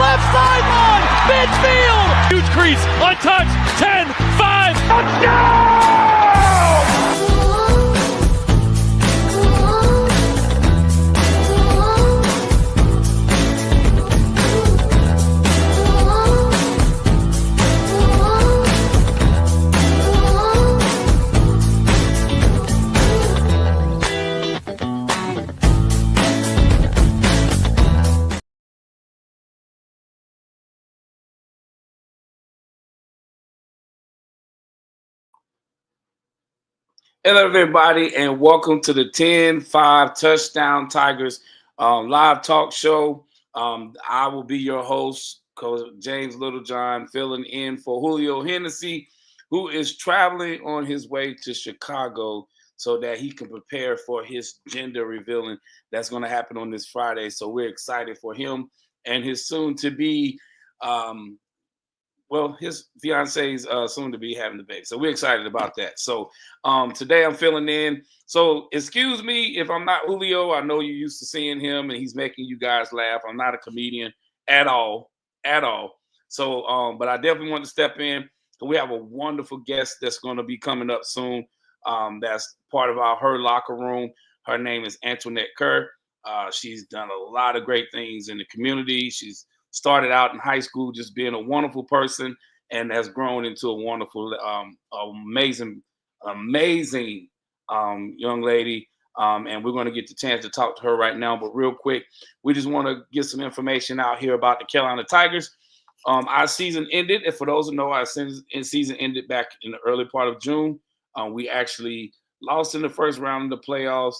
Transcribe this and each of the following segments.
left sideline, midfield. Huge crease, untouched, 10, 5, touchdown! Hello, everybody, and welcome to the 10-5 Touchdown Tigers live talk show. I will be your host, Coach James Littlejohn, filling in for Julio Hennessy, who is traveling on his way to Chicago so that he can prepare for his gender revealing that's going to happen on this Friday. So we're excited for him and his soon-to-be his fiance's soon to be having the baby. So we're excited about that. So today I'm filling in. So excuse me if I'm not Julio. I know you're used to seeing him and he's making you guys laugh. I'm not a comedian at all. So, but I definitely want to step in. We have a wonderful guest that's going to be coming up soon. That's part of her locker room. Her name is Antoinette Kerr. She's done a lot of great things in the community. She's started out in high school just being a wonderful person and has grown into a wonderful, amazing young lady. And we're going to get the chance to talk to her right now. But real quick, we just want to get some information out here about the Carolina Tigers. Our season ended. And for those who know, our season ended back in the early part of June. We actually lost in the first round of the playoffs.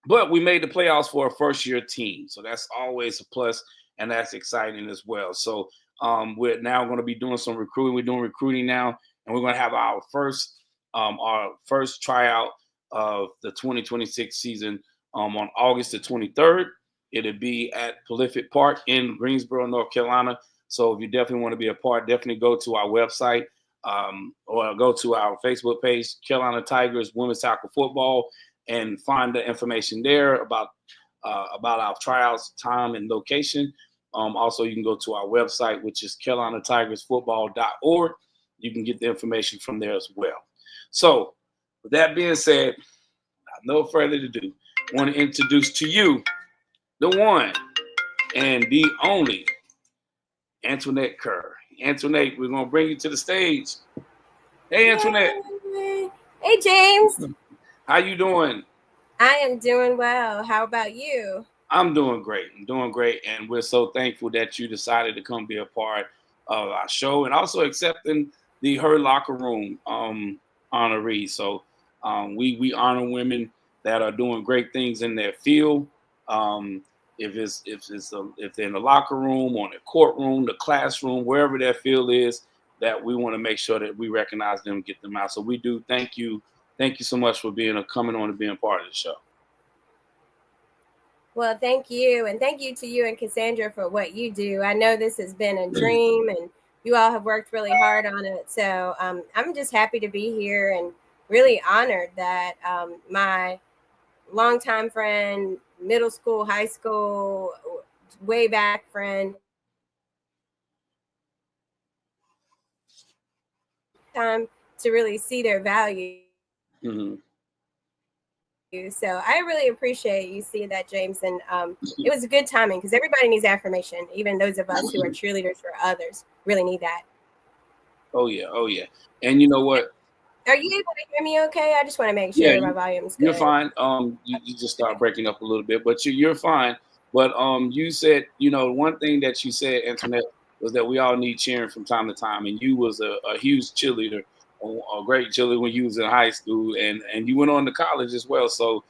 But we made the playoffs for a first-year team. So that's always a plus. And that's exciting as well. So we're now going to be doing some recruiting. We're doing recruiting now, and we're going to have our first tryout of the 2026 season on August the 23rd. It'll be at Prolific Park in Greensboro, North Carolina. So if you definitely want to be a part, definitely go to our website or go to our Facebook page, Carolina Tigers Women's Tackle Football, and find the information there about our tryouts, time, and location. Also, you can go to our website, which is CarolinaTigersFootball.org. You can get the information from there as well. So, with that being said, no further ado, I want to introduce to you the one and the only Antoinette Kerr. Antoinette, we're going to bring you to the stage. Hey, Antoinette. Hey, James. How you doing? I am doing well. How about you? I'm doing great. And we're so thankful that you decided to come be a part of our show and also accepting the Her Locker Room honoree. So we honor women that are doing great things in their field. If they're in the locker room, or in the courtroom, the classroom, wherever their field is, that we want to make sure that we recognize them and get them out. So we do thank you. Thank you so much for coming on and being part of the show. Well, thank you. And thank you to you and Cassandra for what you do. I know this has been a dream and you all have worked really hard on it. So I'm just happy to be here and really honored that my longtime friend, middle school, high school, way back friend, time to really see their value. Mm-hmm. So I really appreciate you seeing that, James. And it was a good timing because everybody needs affirmation. Even those of us who are cheerleaders for others really need that. Oh, yeah. And you know what? Are you able to hear me okay? I just want to make sure my volume is good. You're fine. You just start breaking up a little bit, but you're fine. But you said, one thing that you said, Antoinette, was that we all need cheering from time to time. And you was a huge cheerleader, a great cheerleader when you was in high school, and you went on to college as well. So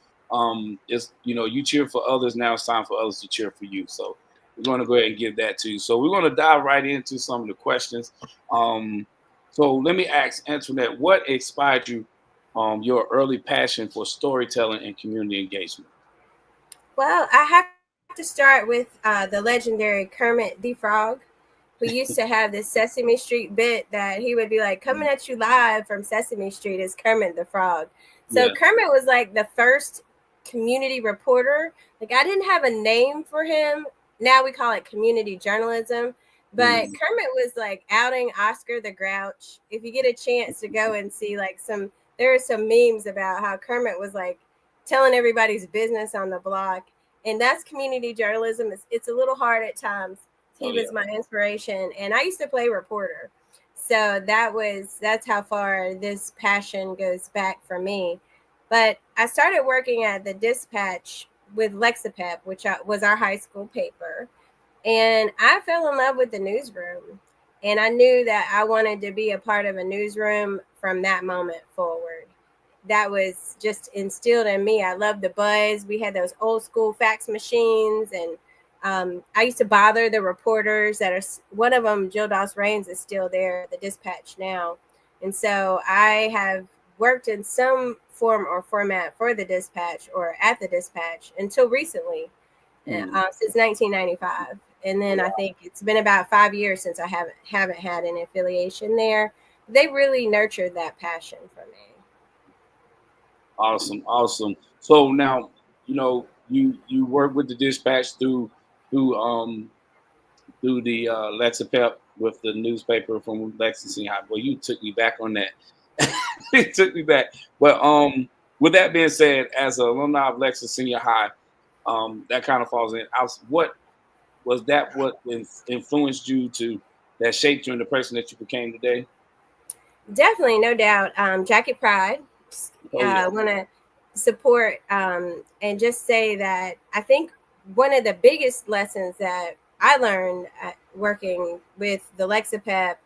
it's you cheer for others. Now it's time for others to cheer for you. So we're going to go ahead and give that to you. So we're going to dive right into some of the questions. So let me ask Antoinette, what inspired you, your early passion for storytelling and community engagement? Well, I have to start with the legendary Kermit the Frog, who used to have this Sesame Street bit that he would be like, coming at you live from Sesame Street is Kermit the Frog. So Kermit was like the first community reporter. Like, I didn't have a name for him now we call it community journalism. But Mm. Kermit was like outing Oscar the Grouch. If you get a chance to go and see like there are some memes about how Kermit was like telling everybody's business on the block. And that's community journalism. It's a little hard at times. He Oh yeah. was my inspiration. And I used to play reporter. So that's how far this passion goes back for me. But I started working at the Dispatch with Lexapep, which was our high school paper. And I fell in love with the newsroom. And I knew that I wanted to be a part of a newsroom from that moment forward. That was just instilled in me. I loved the buzz. We had those old school fax machines. And I used to bother the reporters that are, one of them, Jill Doss Rains, is still there at the Dispatch now. And so I have worked in some form or format for the Dispatch or at the Dispatch until recently, since 1995. And then I think it's been about 5 years since I haven't had an affiliation there. They really nurtured that passion for me. Awesome. So now, you work with the Dispatch through through the Lexapep with the newspaper from Lexington High. Well, you took me back on that. It took me back. But with that being said, as an alumni of Lexington Senior High, that kind of falls in. What was that? What influenced you that shaped you in the person that you became today? Definitely, no doubt. Jacket Pride. Oh yeah. Want to support and just say that I think one of the biggest lessons that I learned working with the Lexapep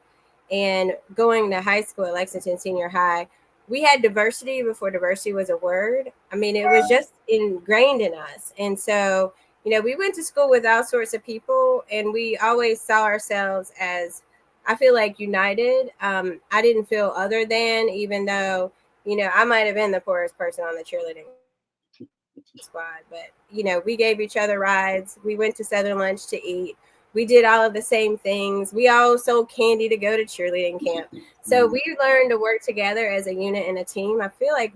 and going to high school at Lexington Senior High, we had diversity before diversity was a word. I mean, it was just ingrained in us. And so, we went to school with all sorts of people, and we always saw ourselves as, I feel like, united. I didn't feel other than, even though, I might have been the poorest person on the cheerleading squad, but we gave each other rides. We went to Southern Lunch to eat. We did all of the same things. We all sold candy to go to cheerleading camp. So we learned to work together as a unit and a team. I feel like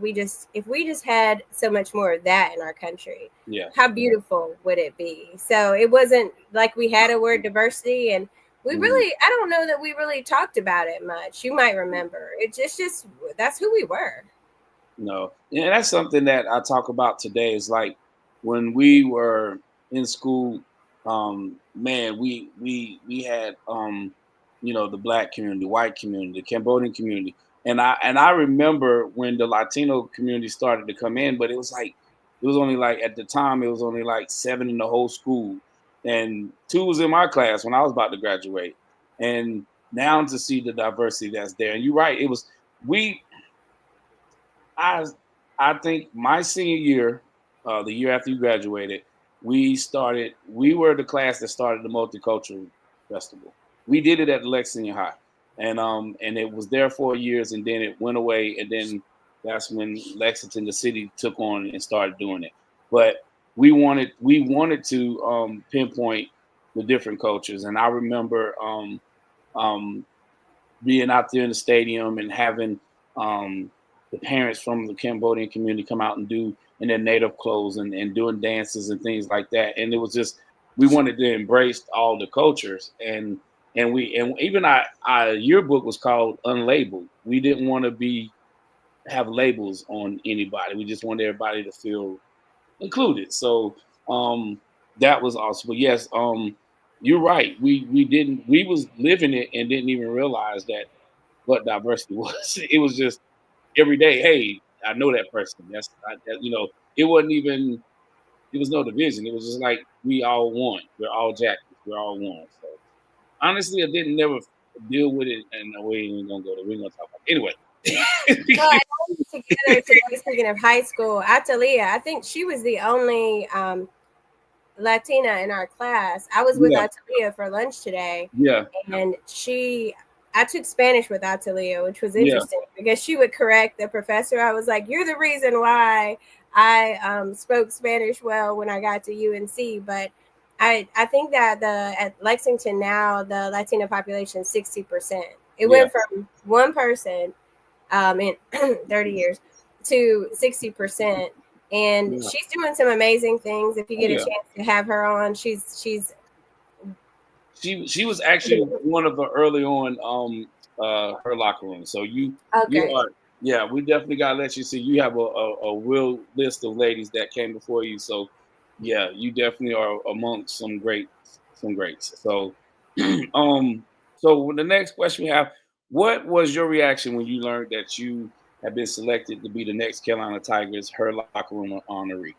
if we just had so much more of that in our country, how beautiful would it be? So it wasn't like we had a word diversity, and I don't know that we really talked about it much. You might remember. It's just that's who we were. No, and that's something that I talk about today. Is like when we were in school, man, we had the black community, white community, the Cambodian community, and I remember when the Latino community started to come in, but it was only like at the time it was only like 7 in the whole school, and 2 was in my class when I was about to graduate, and now to see the diversity that's there, and you're right, it was we. I I think my senior year, the year after you graduated, we were the class that started the multicultural festival. We did it at Lexington High. And it was there 4 years, and then it went away, and then that's when Lexington, the city, took on and started doing it. But we wanted to pinpoint the different cultures. And I remember um, being out there in the stadium and having the parents from the Cambodian community come out and do in their native clothes and doing dances and things like that. And it was just we wanted to embrace all the cultures, and even our yearbook was called Unlabeled. We didn't want to have labels on anybody. We just wanted everybody to feel included. So that was awesome. But yes, you're right. We was living it and didn't even realize what diversity was. It was just every day. Hey, I know that person. It wasn't even. It was no division. It was just like we all one. We're all Jackies. We're all one. So honestly, I didn't never deal with it, and we ain't gonna go there. We're gonna talk about it. Anyway. Well, I know together today, speaking of high school, Atalia, I think she was the only Latina in our class. I was with Yeah, Atalia for lunch today, yeah, and I took Spanish with Atalia, which was yeah. interesting because she would correct the professor. I was like, "You're the reason why I spoke Spanish well when I got to UNC." But I think that at Lexington now the Latino population is 60%. It Yeah, went from one person in 30 years to 60%. And yeah. she's doing some amazing things. If you Oh get a yeah. chance to have her on, she's She was actually one of the early on her locker room. So you Okay. are, yeah, we definitely gotta let you see you have a real list of ladies that came before you. So yeah, you definitely are amongst some greats. So um so the next question we have, what was your reaction when you learned that you have been selected to be the next Carolina Tigers her locker room honoree?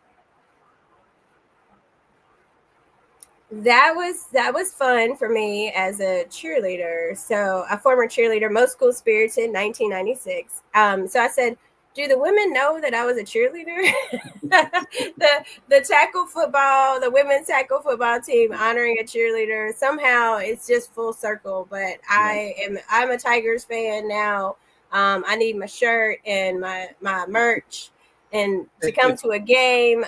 That was fun for me as a cheerleader. So a former cheerleader, most school spirited, 1996. So I said, "Do the women know that I was a cheerleader?" the tackle football, the women's tackle football team honoring a cheerleader. Somehow it's just full circle. But Yeah. I'm a Tigers fan now. I need my shirt and my merch and to come to a game.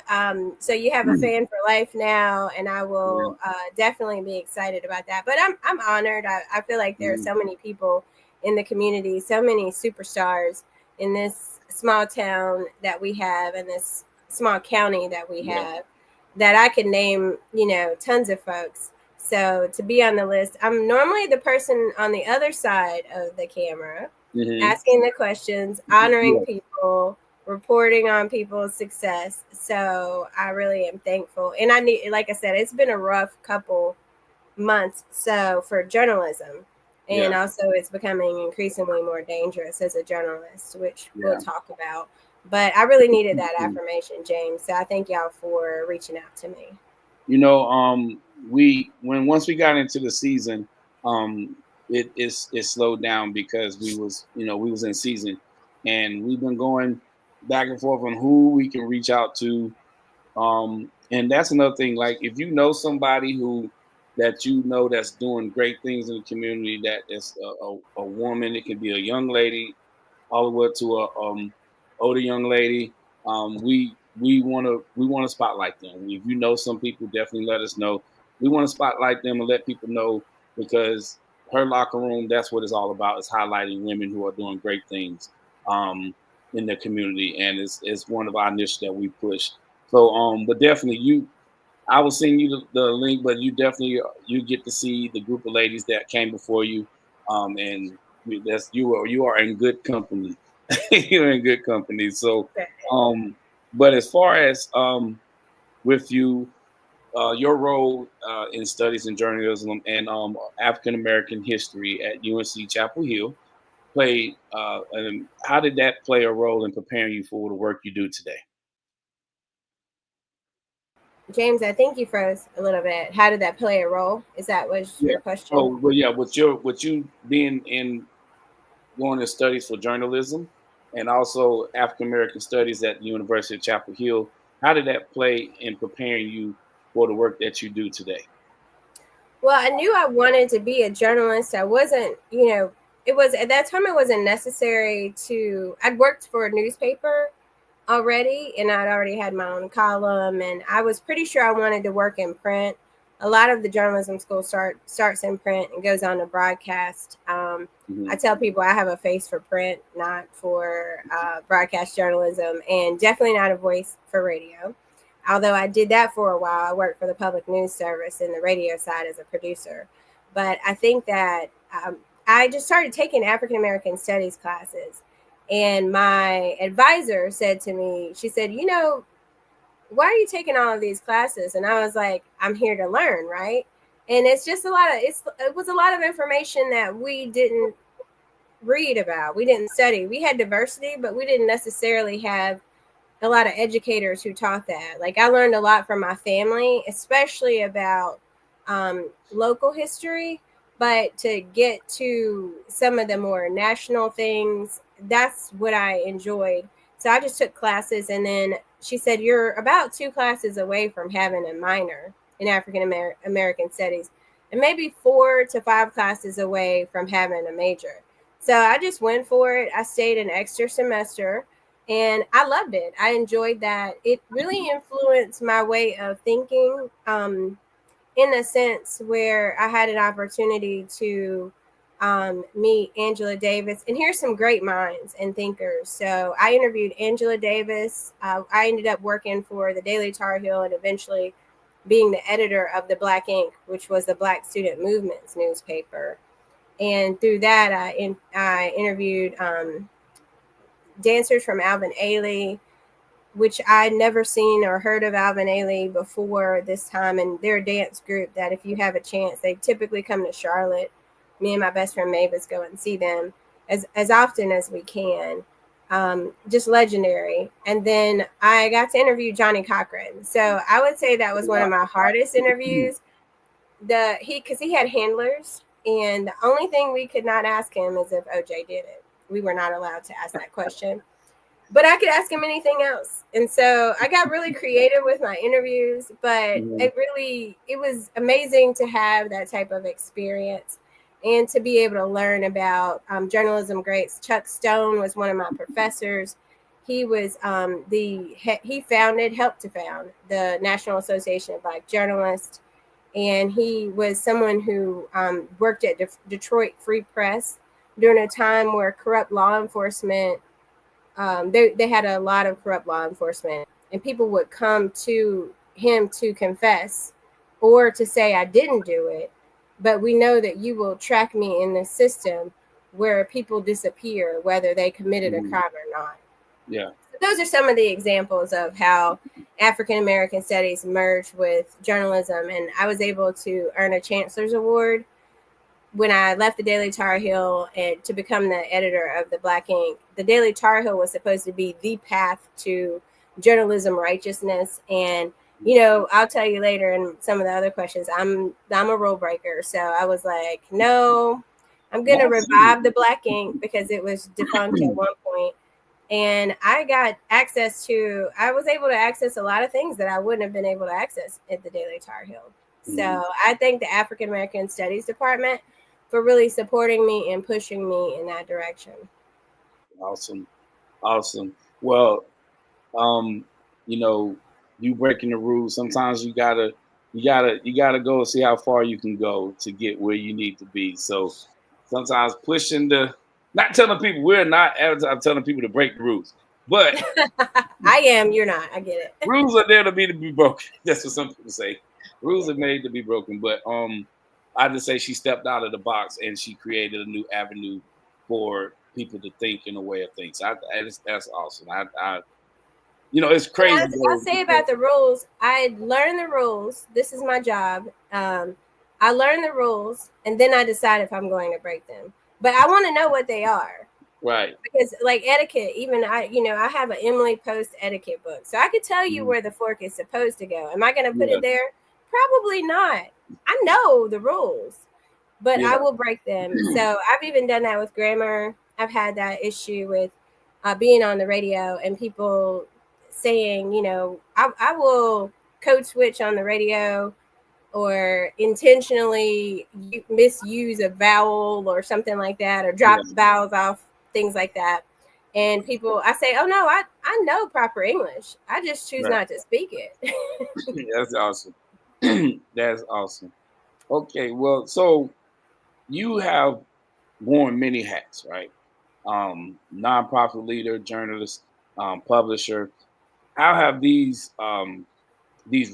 So you have a fan for life now, and I Yeah. will definitely be excited about that. But I'm honored. I feel like there are Mhm. so many people in the community, so many superstars in this small town that we have, in this small county that we Yeah. have, that I could name, tons of folks. So to be on the list, I'm normally the person on the other side of the camera, Mhm. asking the questions, honoring Yeah. people, reporting on people's success. So I really am thankful. And I need, like I said, it's been a rough couple months. So for journalism, and Yeah. also it's becoming increasingly more dangerous as a journalist, which we'll Yeah. talk about. But I really needed that Mhm. affirmation, James. So I thank y'all for reaching out to me. You know, we when once we got into the season, um, it slowed down because we was in season, and we've been going back and forth on who we can reach out to. And that's another thing. Like if you know somebody who that you know that's doing great things in the community, that is a woman, it can be a young lady, all the way to a older young lady. We want to spotlight them. If you know some people, definitely let us know. We want to spotlight them and let people know because her locker room, that's what it's all about. Is highlighting women who are doing great things um, in the community, and it's one of our initiatives that we push. So, but definitely I will send you the link, but you get to see the group of ladies that came before you, and you are in good company. You're in good company. So, um, but as far as with you, your role in studies in journalism and African American history at UNC Chapel Hill played, and how did that play a role in preparing you for the work you do today? James, I think you froze a little bit. How did that play a role? Is that was Yeah. your question? Oh, well, yeah. With you being in going to studies for journalism and also African American studies at the University of Chapel Hill, how did that play in preparing you for the work that you do today? Well, I knew I wanted to be a journalist. I wasn't, it was at that time it wasn't necessary to I'd worked for a newspaper already, and I'd already had my own column, and I was pretty sure I wanted to work in print. A lot of the journalism school starts in print and goes on to broadcast. I Hmm. tell people I have a face for print, not for broadcast journalism, and definitely not a voice for radio. Although I did that for a while, I worked for the public news service in the radio side as a producer. But I think that I just started taking African American studies classes, and my advisor said to me, she said, why are you taking all of these classes? And I was like, I'm here to learn, right? And it's just it was a lot of information that we didn't read about. We didn't study. We had diversity, but we didn't necessarily have a lot of educators who taught that. Like I learned a lot from my family, especially about local history, but to get to some of the more national things, that's what I enjoyed. So I just took classes, and then she said, "You're about two classes away from having a minor in African American studies, and maybe 4 to 5 classes away from having a major." So I just went for it. I stayed an extra semester, and I loved it. I enjoyed that. It really influenced my way of thinking, in a sense where I had an opportunity to meet Angela Davis. And here's some great minds and thinkers. So I interviewed Angela Davis. I ended up working for the Daily Tar Heel and eventually being the editor of the Black Ink, which was the Black Student Movement's newspaper. And through that, I interviewed dancers from Alvin Ailey, which I'd never seen or heard of Alvin Ailey before this time. And they're a dance group that if you have a chance, they typically come to Charlotte. Me and my best friend Mavis go and see them as often as we can. Just legendary. And then I got to interview Johnny Cochran. So I would say that was one of my hardest interviews. Because he had handlers, and the only thing we could not ask him is if OJ did it. We were not allowed to ask that question. But I could ask him anything else. And so I got really creative with my interviews, but it was amazing to have that type of experience and to be able to learn about journalism greats. Chuck Stone was one of my professors. He was helped to found the National Association of Black Journalists. And he was someone who worked at Detroit Free Press during a time where corrupt law enforcement, they had a lot of corrupt law enforcement, and people would come to him to confess or to say, I didn't do it, but we know that you will track me in the system where people disappear, whether they committed a crime or not. Yeah. Those are some of the examples of how African American studies merged with journalism. And I was able to earn a Chancellor's Award when I left the Daily Tar Heel and to become the editor of the Black Ink. The Daily Tar Heel was supposed to be the path to journalism righteousness. And, I'll tell you later in some of the other questions, I'm a rule breaker. So I was like, no, I'm going to revive the Black Ink because it was defunct at one point. And I was able to access a lot of things that I wouldn't have been able to access at the Daily Tar Heel. So I thank the African American Studies Department for really supporting me and pushing me in that direction. Awesome. Well, you breaking the rules. Sometimes you gotta go and see how far you can go to get where you need to be. So sometimes not telling people we're not advertising, telling people to break the rules. But I am, you're not. I get it. Rules are there to be broken. That's what some people say. Rules are made to be broken. But I just say she stepped out of the box and she created a new avenue for people to think in a way of things. That's awesome. It's crazy. I'll say about the rules. I learned the rules. This is my job. I learned the rules, and then I decide if I'm going to break them. But I want to know what they are. Right. Because like etiquette, even I have an Emily Post etiquette book. So I could tell you where the fork is supposed to go. Am I going to put it there? Probably not. I know the rules, but I will break them. So I've even done that with grammar. I've had that issue with being on the radio and people saying, I will code switch on the radio or intentionally misuse a vowel or something like that, or drop vowels off, things like that. And people, I say, oh no, I know proper English. I just choose not to speak it. That's awesome. That's awesome. Okay, well, so you have worn many hats, right? Nonprofit leader, journalist, publisher. How have these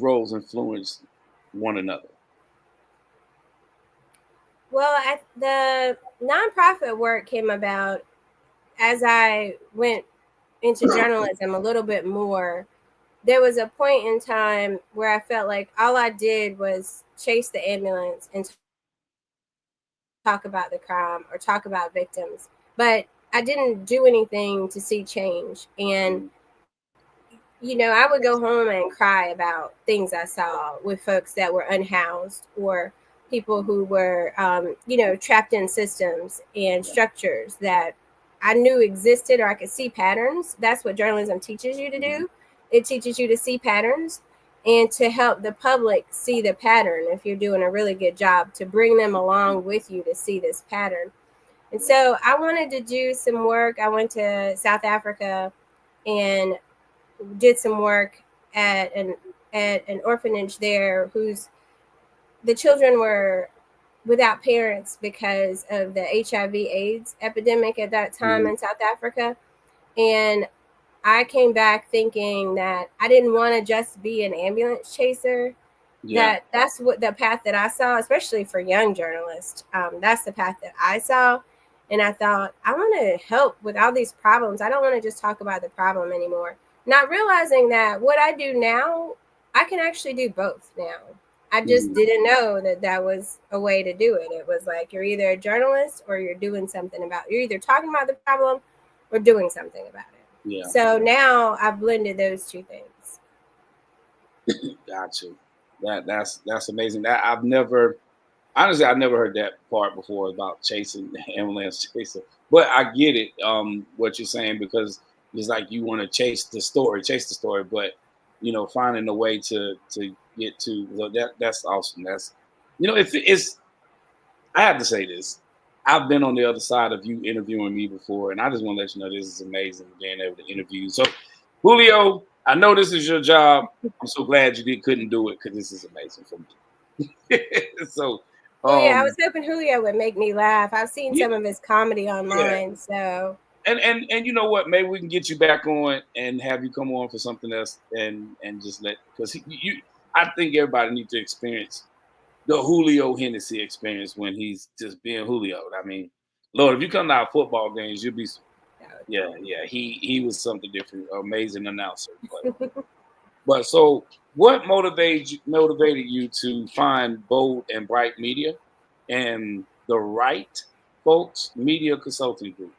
roles influenced one another? Well, the nonprofit work came about as I went into journalism a little bit more. There was a point in time where I felt like all I did was chase the ambulance and talk about the crime or talk about victims, but I didn't do anything to see change. And I would go home and cry about things I saw with folks that were unhoused or people who were, trapped in systems and structures that I knew existed, or I could see patterns. That's what journalism teaches you to do. It teaches you to see patterns and to help the public see the pattern. If you're doing a really good job, to bring them along with you to see this pattern. And so I wanted to do some work. I went to South Africa and did some work at an orphanage there the children were without parents because of the HIV/AIDS epidemic at that time in South Africa. And I came back thinking that I didn't want to just be an ambulance chaser. That's what the path that I saw, especially for young journalists. That's the path that I saw. And I thought, I want to help with all these problems. I don't want to just talk about the problem anymore. Not realizing that what I do now, I can actually do both now. I just didn't know that that was a way to do it. It was like you're either a journalist or you're doing something about it. You're either talking about the problem or doing something about it. Yeah. So now I've blended those two things. Got you. That's amazing. That I've never heard that part before about chasing ambulance chaser. But I get it, what you're saying, because it's like you want to chase the story, but finding a way to get to that's awesome. That's if it's I have to say this. I've been on the other side of you interviewing me before, and I just want to let you know this is amazing being able to interview you. So, Julio, I know this is your job. I'm so glad you couldn't do it because this is amazing for me. So, well, yeah, I was hoping Julio would make me laugh. I've seen some of his comedy online, so. And you know what? Maybe we can get you back on and have you come on for something else, and just because I think everybody needs to experience the Julio Hennessy experience when he's just being Julio. I mean, Lord, if you come to our football games, you'll be, yeah. He was something different, amazing announcer. But so, what motivated you to find Bold and Bright Media and the Right Folks Media Consulting Group?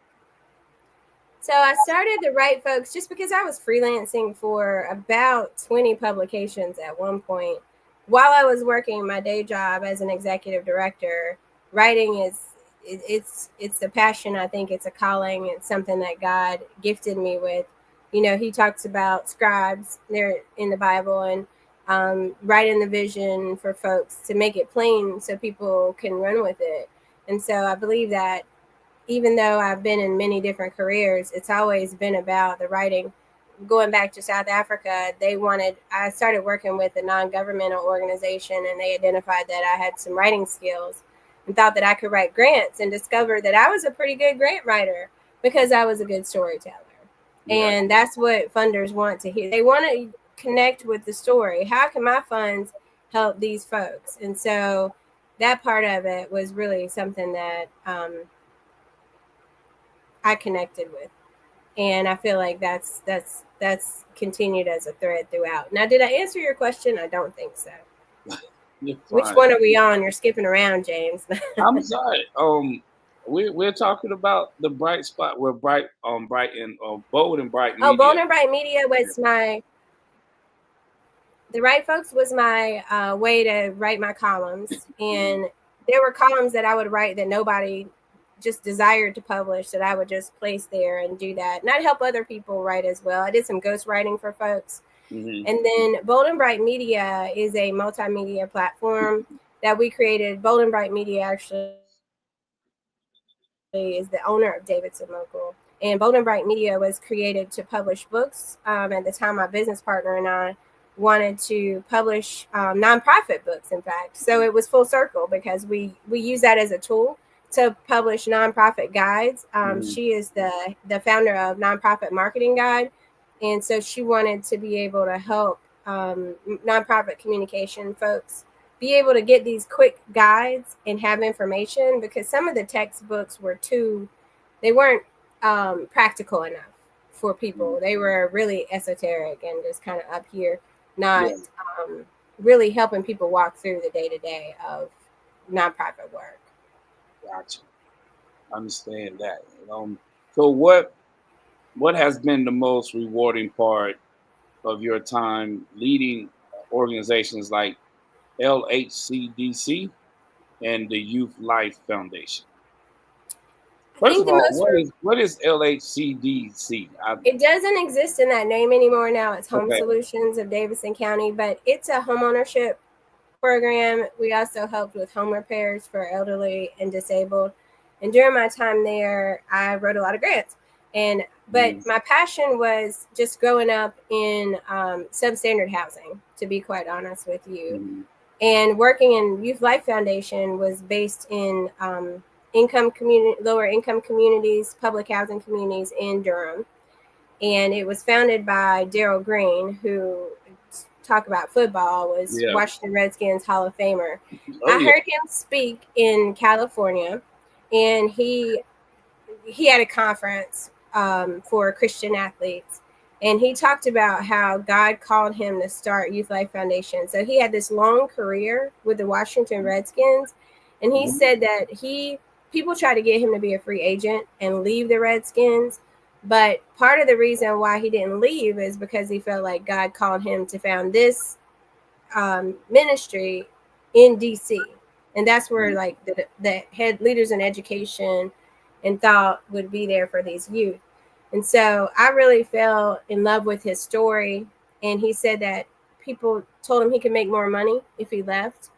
So I started the Right Folks just because I was freelancing for about 20 publications at one point. While I was working my day job as an executive director, writing it's a passion. I think it's a calling. It's something that God gifted me with. He talks about scribes there in the Bible and writing the vision for folks to make it plain so people can run with it. And so I believe that even though I've been in many different careers, it's always been about the writing. Going back to South Africa, I started working with a non-governmental organization, and they identified that I had some writing skills and thought that I could write grants, and discovered that I was a pretty good grant writer because I was a good storyteller. Yeah. And that's what funders want to hear. They want to connect with the story. How can my funds help these folks? And so that part of it was really something that I connected with, and I feel like that's continued as a thread throughout. Now, did I answer your question? I don't think so. Which one are we on? You're skipping around, James. I'm sorry. We're talking about the Bright spot where Bright and Bold and Bright Media. Oh, Bold and Bright Media was the Right Folks was my way to write my columns, and there were columns that I would write that nobody just desired to publish, that I would just place there and do that. And I'd help other people write as well. I did some ghost writing for folks. Mm-hmm. And then Bold and Bright Media is a multimedia platform that we created. Bold and Bright Media actually is the owner of Davidson Local. And Bold and Bright Media was created to publish books. At the time, my business partner and I wanted to publish nonprofit books, in fact. So it was full circle because we use that as a tool to publish nonprofit guides. She is the founder of Nonprofit Marketing Guide. And so she wanted to be able to help nonprofit communication folks be able to get these quick guides and have information, because some of the textbooks they weren't practical enough for people. They were really esoteric and just kind of up here, not really helping people walk through the day-to-day of nonprofit work. Gotcha. Understand that. So what has been the most rewarding part of your time leading organizations like LHCDC and the Youth Life Foundation? First of all, what is LHCDC? It doesn't exist in that name anymore now. It's Home Solutions of Davidson County, but it's a homeownership program. We also helped with home repairs for elderly and disabled. And during my time there, I wrote a lot of grants. But my passion was just growing up in substandard housing, to be quite honest with you. And working in Youth Life Foundation was based in lower income communities, public housing communities in Durham. And it was founded by Daryl Green, who talk about football was Yeah. Washington Redskins Hall of Famer. Oh, I yeah. heard him speak in California, and he had a conference for Christian athletes, and he talked about how God called him to start Youth Life Foundation. So he had this long career with the Washington Redskins, and he said that people try to get him to be a free agent and leave the Redskins, but part of the reason why he didn't leave is because he felt like God called him to found this ministry in DC, and that's where like the head leaders in education and thought would be there for these youth. And so I really fell in love with his story. And he said that people told him he could make more money if he left,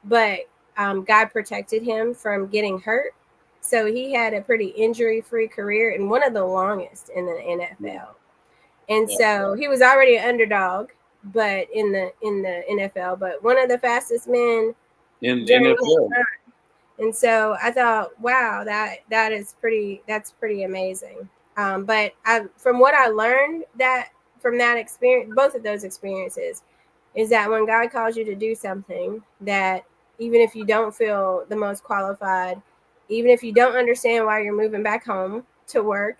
but God protected him from getting hurt. So he had a pretty injury-free career and one of the longest in the NFL. And so he was already an underdog, but in the NFL, but one of the fastest men In during his NFL. time. And so I thought, wow, that's pretty amazing. But from what I learned from that experience, both of those experiences, is that when God calls you to do something, that even if you don't feel the most qualified, even if you don't understand why you're moving back home to work,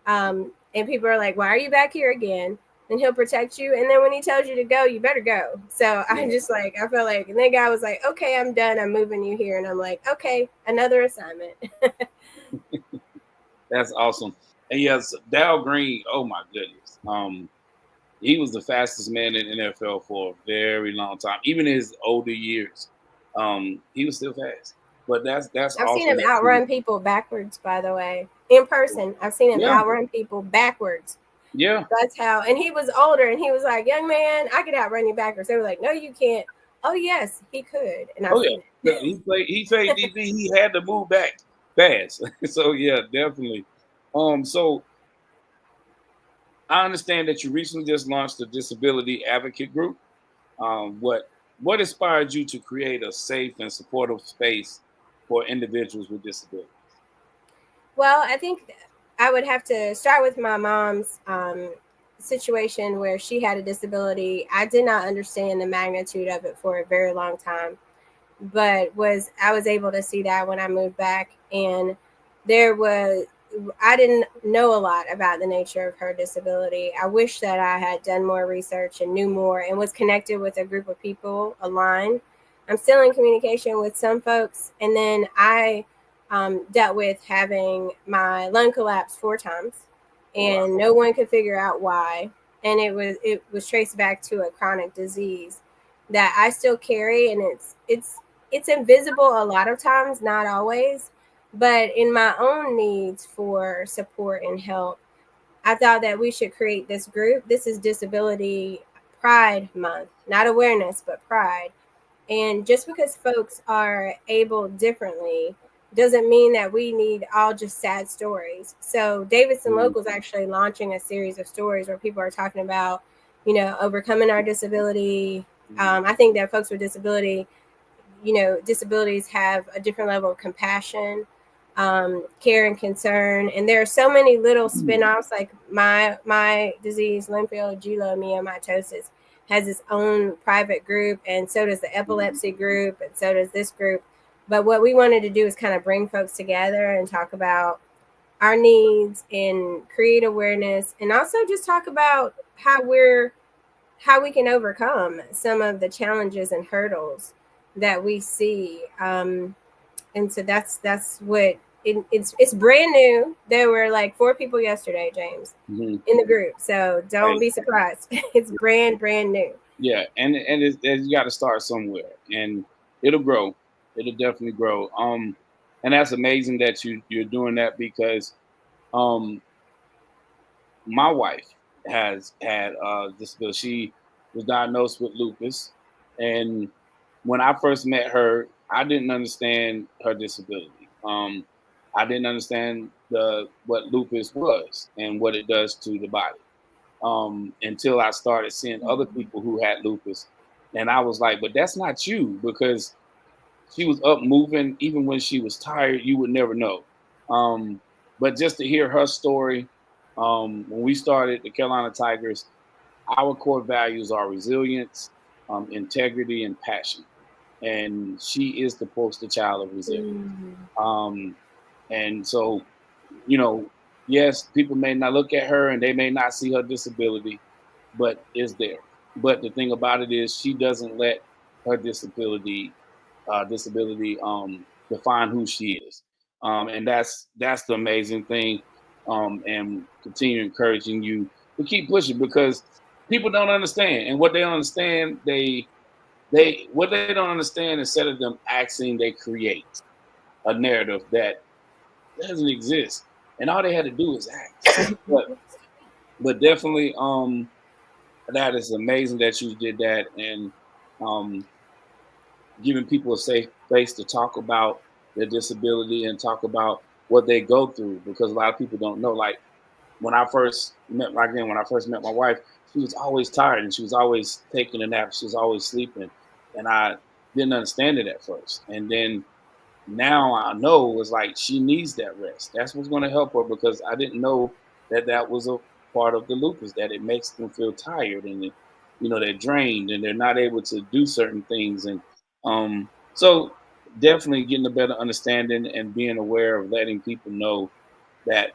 and people are like, why are you back here again? Then he'll protect you. And then when he tells you to go, you better go. So I felt like, and then God was like, okay, I'm done. I'm moving you here. And I'm like, okay, another assignment. That's awesome. And yes, Dal Green, oh my goodness. He was the fastest man in the NFL for a very long time. Even in his older years, he was still fast. But that's I've seen awesome. him outrun people backwards, by the way. In person, I've seen him Yeah. outrun people backwards. Yeah. That's how, and he was older, and he was like, young man, I could outrun you backwards. They were like, no, you can't. Oh, yes, he could. And I've seen it. He played DB. He had to move back fast. So yeah, definitely. So I understand that you recently just launched a disability advocate group. What inspired you to create a safe and supportive space for individuals with disabilities? Well, I think I would have to start with my mom's situation where she had a disability. I did not understand the magnitude of it for a very long time, but I was able to see that when I moved back, and I didn't know a lot about the nature of her disability. I wish that I had done more research and knew more and was connected with a group of people aligned. I'm still in communication with some folks, and then I dealt with having my lung collapse 4 times, and no one could figure out why. And it was traced back to a chronic disease that I still carry, and it's invisible a lot of times, not always. But in my own needs for support and help, I thought that we should create this group. This is Disability Pride Month, not awareness, but pride. And just because folks are able differently doesn't mean that we need all just sad stories. So Davidson Local is actually launching a series of stories where people are talking about, overcoming our disability. I think that folks with disabilities have a different level of compassion, care and concern. And there are so many little spin-offs, like my disease, lymphangioleiomyomatosis, has its own private group, and so does the epilepsy group, and so does this group. But what we wanted to do is kind of bring folks together and talk about our needs and create awareness, and also just talk about how we can overcome some of the challenges and hurdles that we see. And so that's what it's brand new. There were like 4 people yesterday, James, in the group. So don't be surprised. It's brand new. Yeah, and you got to start somewhere, and it'll grow. It'll definitely grow. And that's amazing that you're doing that, because my wife has had disability. She was diagnosed with lupus, and when I first met her, I didn't understand her disability. I didn't understand what lupus was and what it does to the body, until I started seeing other people who had lupus, and I was like, "But that's not you," because she was up moving even when she was tired. You would never know. But just to hear her story, when we started the Carolina Tigers, our core values are resilience, integrity, and passion. And she is the poster child of resilience. Mm. Um, and so, you know, yes, people may not look at her and they may not see her disability, but it's there. But the thing about it is, she doesn't let her disability define who she is, and that's the amazing thing. And continue encouraging you to keep pushing because people don't understand, and what they don't understand, they what they don't understand, instead of them acting, they create a narrative that doesn't exist, and all they had to do is act. But definitely, that is amazing that you did that, and um, giving people a safe place to talk about their disability and talk about what they go through, because a lot of people don't know. Like when I first met, again, when I first met my wife, she was always tired and she was always taking a nap. She was always sleeping, and I didn't understand it at first. And then now I know it's like she needs that rest. That's what's going to help her, because I didn't know that that was a part of the lupus, that it makes them feel tired and they're drained and they're not able to do certain things. And so definitely getting a better understanding and being aware of letting people know that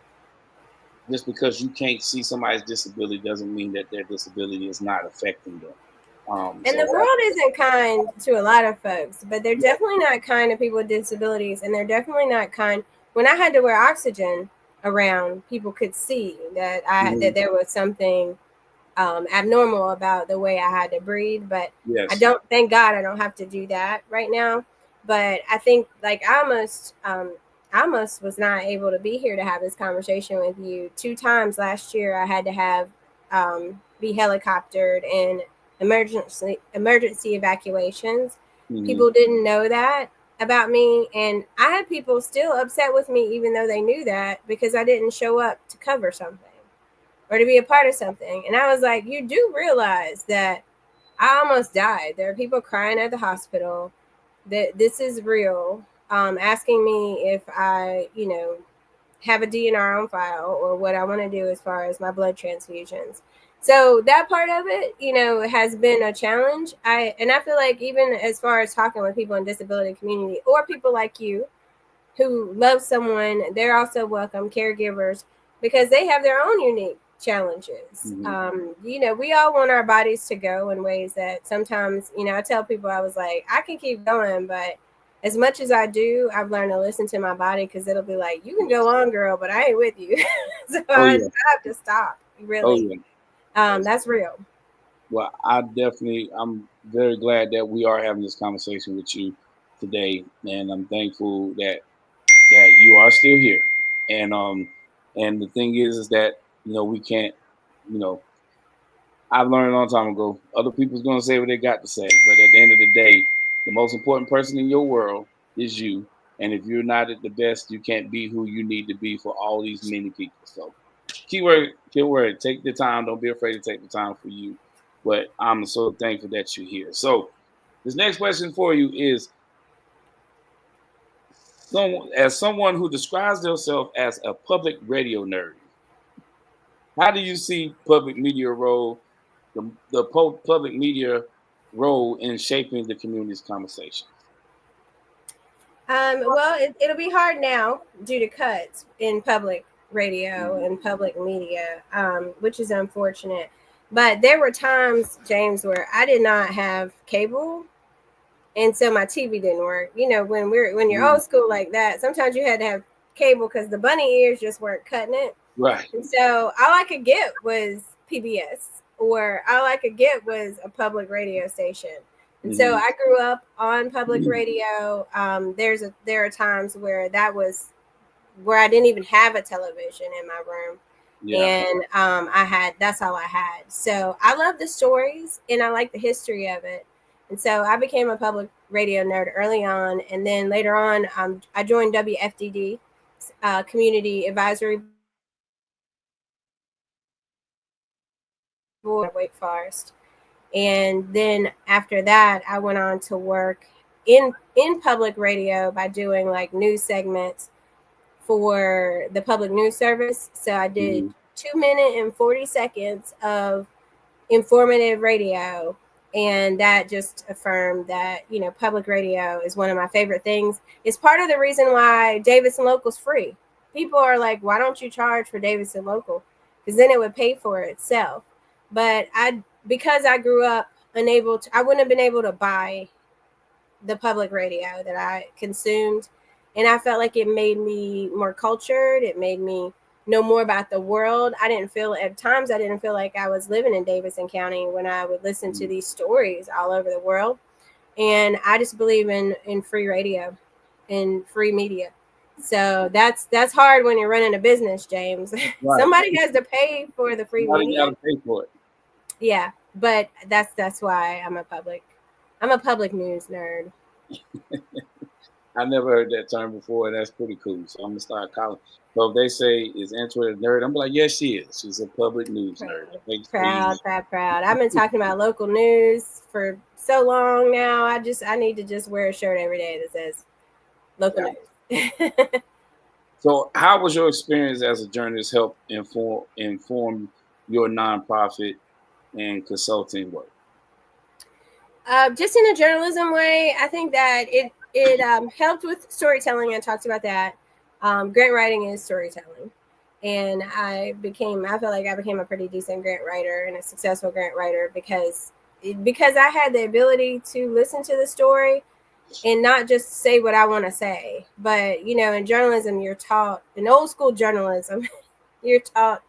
just because you can't see somebody's disability doesn't mean that their disability is not affecting them. And the world isn't kind to a lot of folks, but they're definitely not kind to people with disabilities, and they're definitely not kind. When I had to wear oxygen around, people could see that that there was something abnormal about the way I had to breathe. But I yes. don't, thank God, I don't have to do that right now. But I think like I almost was not able to be here to have this conversation with you. 2 times last year, I had to have be helicoptered and emergency evacuations. Hmm. People didn't know that about me, and I had people still upset with me even though they knew that, because I didn't show up to cover something or to be a part of something. And I was like, you do realize that I almost died. There are people crying at the hospital, that this is real, asking me if I, have a DNR on file or what I want to do as far as my blood transfusions. So that part of it, has been a challenge. I feel like even as far as talking with people in disability community or people like you who love someone, they're also welcome caregivers, because they have their own unique challenges. Hmm. We all want our bodies to go in ways that sometimes, I tell people, I was like, I can keep going, but as much as I do, I've learned to listen to my body, because it'll be like, you can go on, girl, but I ain't with you. So Oh I yeah. have to stop, Oh really. yeah. Yes. That's real. Well, I'm very glad that we are having this conversation with you today, and I'm thankful that you are still here. And the thing is that we can't, you know, I learned a long time ago. Other people's gonna say what they got to say, but at the end of the day, the most important person in your world is you. And if you're not at the best, you can't be who you need to be for all these many people. So, keyword, take the time. Don't be afraid to take the time for you. But I'm so thankful that you're here. So, this next question for you is: as someone who describes themselves as a public radio nerd, how do you see public media role in shaping the community's conversations? Well, it'll be hard now due to cuts in public radio Mhm. and public media, which is unfortunate. But there were times, James, where I did not have cable, and so my TV didn't work. When you're Mhm. old school like that, sometimes you had to have cable because the bunny ears just weren't cutting it. Right. And so all I could get was PBS, or all I could get was a public radio station. And so Hmm. I grew up on public radio. There are times where that was where I didn't even have a television in my room, Yeah. and that's all I had. So I love the stories and I like the history of it. And so I became a public radio nerd early on, and then later on, I joined WFDD, Community Advisory Board, Wake Forest. And then after that, I went on to work in public radio by doing like news segments for the public news service. So I did Hmm. 2 minute and 40 seconds of informative radio. And that just affirmed that, public radio is one of my favorite things. It's part of the reason why Davidson Local's free. People are like, why don't you charge for Davidson Local? Because then it would pay for itself. But because I grew up I wouldn't have been able to buy the public radio that I consumed. And I felt like it made me more cultured. It made me know more about the world. At times I didn't feel like I was living in Davidson County when I would listen to these stories all over the world. And I just believe in free radio and free media. So that's hard when you're running a business, James. Right. Somebody has to pay for the free Somebody media. got to pay for it. Yeah, but that's why I'm a public news nerd. I never heard that term before, and that's pretty cool. So I'm gonna start calling. So if they say, "Is Antwoord a nerd?" I'm like, "Yes, she is. She's a public news nerd." Proud. I've been talking about local news for so long now. I need to just wear a shirt every day that says local news. So, how was your experience as a journalist help inform your nonprofit and consulting work? Just in a journalism way, I think that it helped with storytelling. I talked about that. Grant writing is storytelling, and I felt like I became a pretty decent grant writer and a successful grant writer because I had the ability to listen to the story and not just say what I want to say. But in journalism, you're taught, in old school journalism, you're taught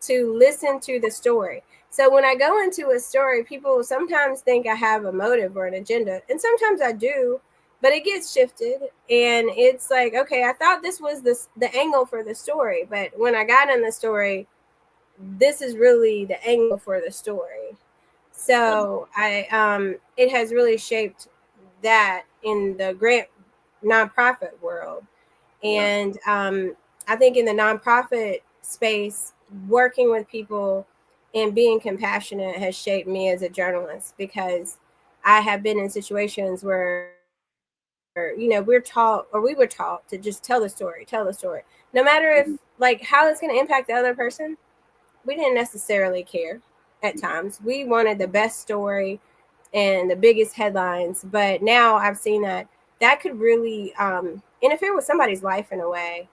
to listen to the story. So when I go into a story, people sometimes think I have a motive or an agenda, and sometimes I do, but it gets shifted, and it's like, okay, I thought this was the angle for the story, but when I got in the story, this is really the angle for the story. So it has really shaped that in the grant nonprofit world, and I think in the nonprofit space, working with people and being compassionate has shaped me as a journalist, because I have been in situations where we were taught to just tell the story, no matter if like how it's going to impact the other person. We didn't necessarily care. At times we wanted the best story and the biggest headlines, but now I've seen that could really interfere with somebody's life in a way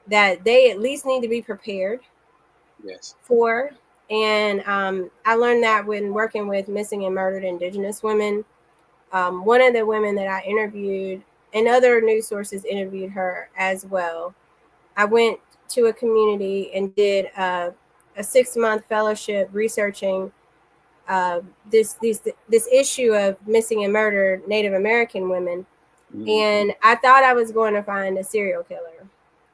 that they at least need to be prepared for. And I learned that when working with missing and murdered Indigenous women. One of the women that I interviewed, and other news sources interviewed her as well. I went to a community and did a 6-month fellowship researching this issue of missing and murdered Native American women. And I thought I was going to find a serial killer,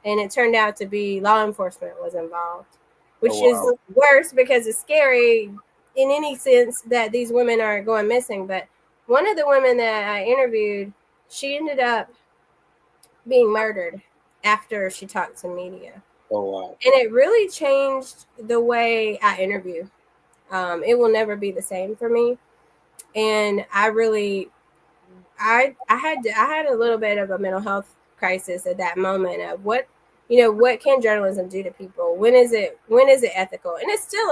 and it turned out to be law enforcement was involved, which is worse because it's scary in any sense that these women are going missing. But one of the women that I interviewed, she ended up being murdered after she talked to media. And it really changed the way I interview. It will never be the same for me. And I had a little bit of a mental health crisis at that moment of what can journalism do to people? When is it ethical? And it's still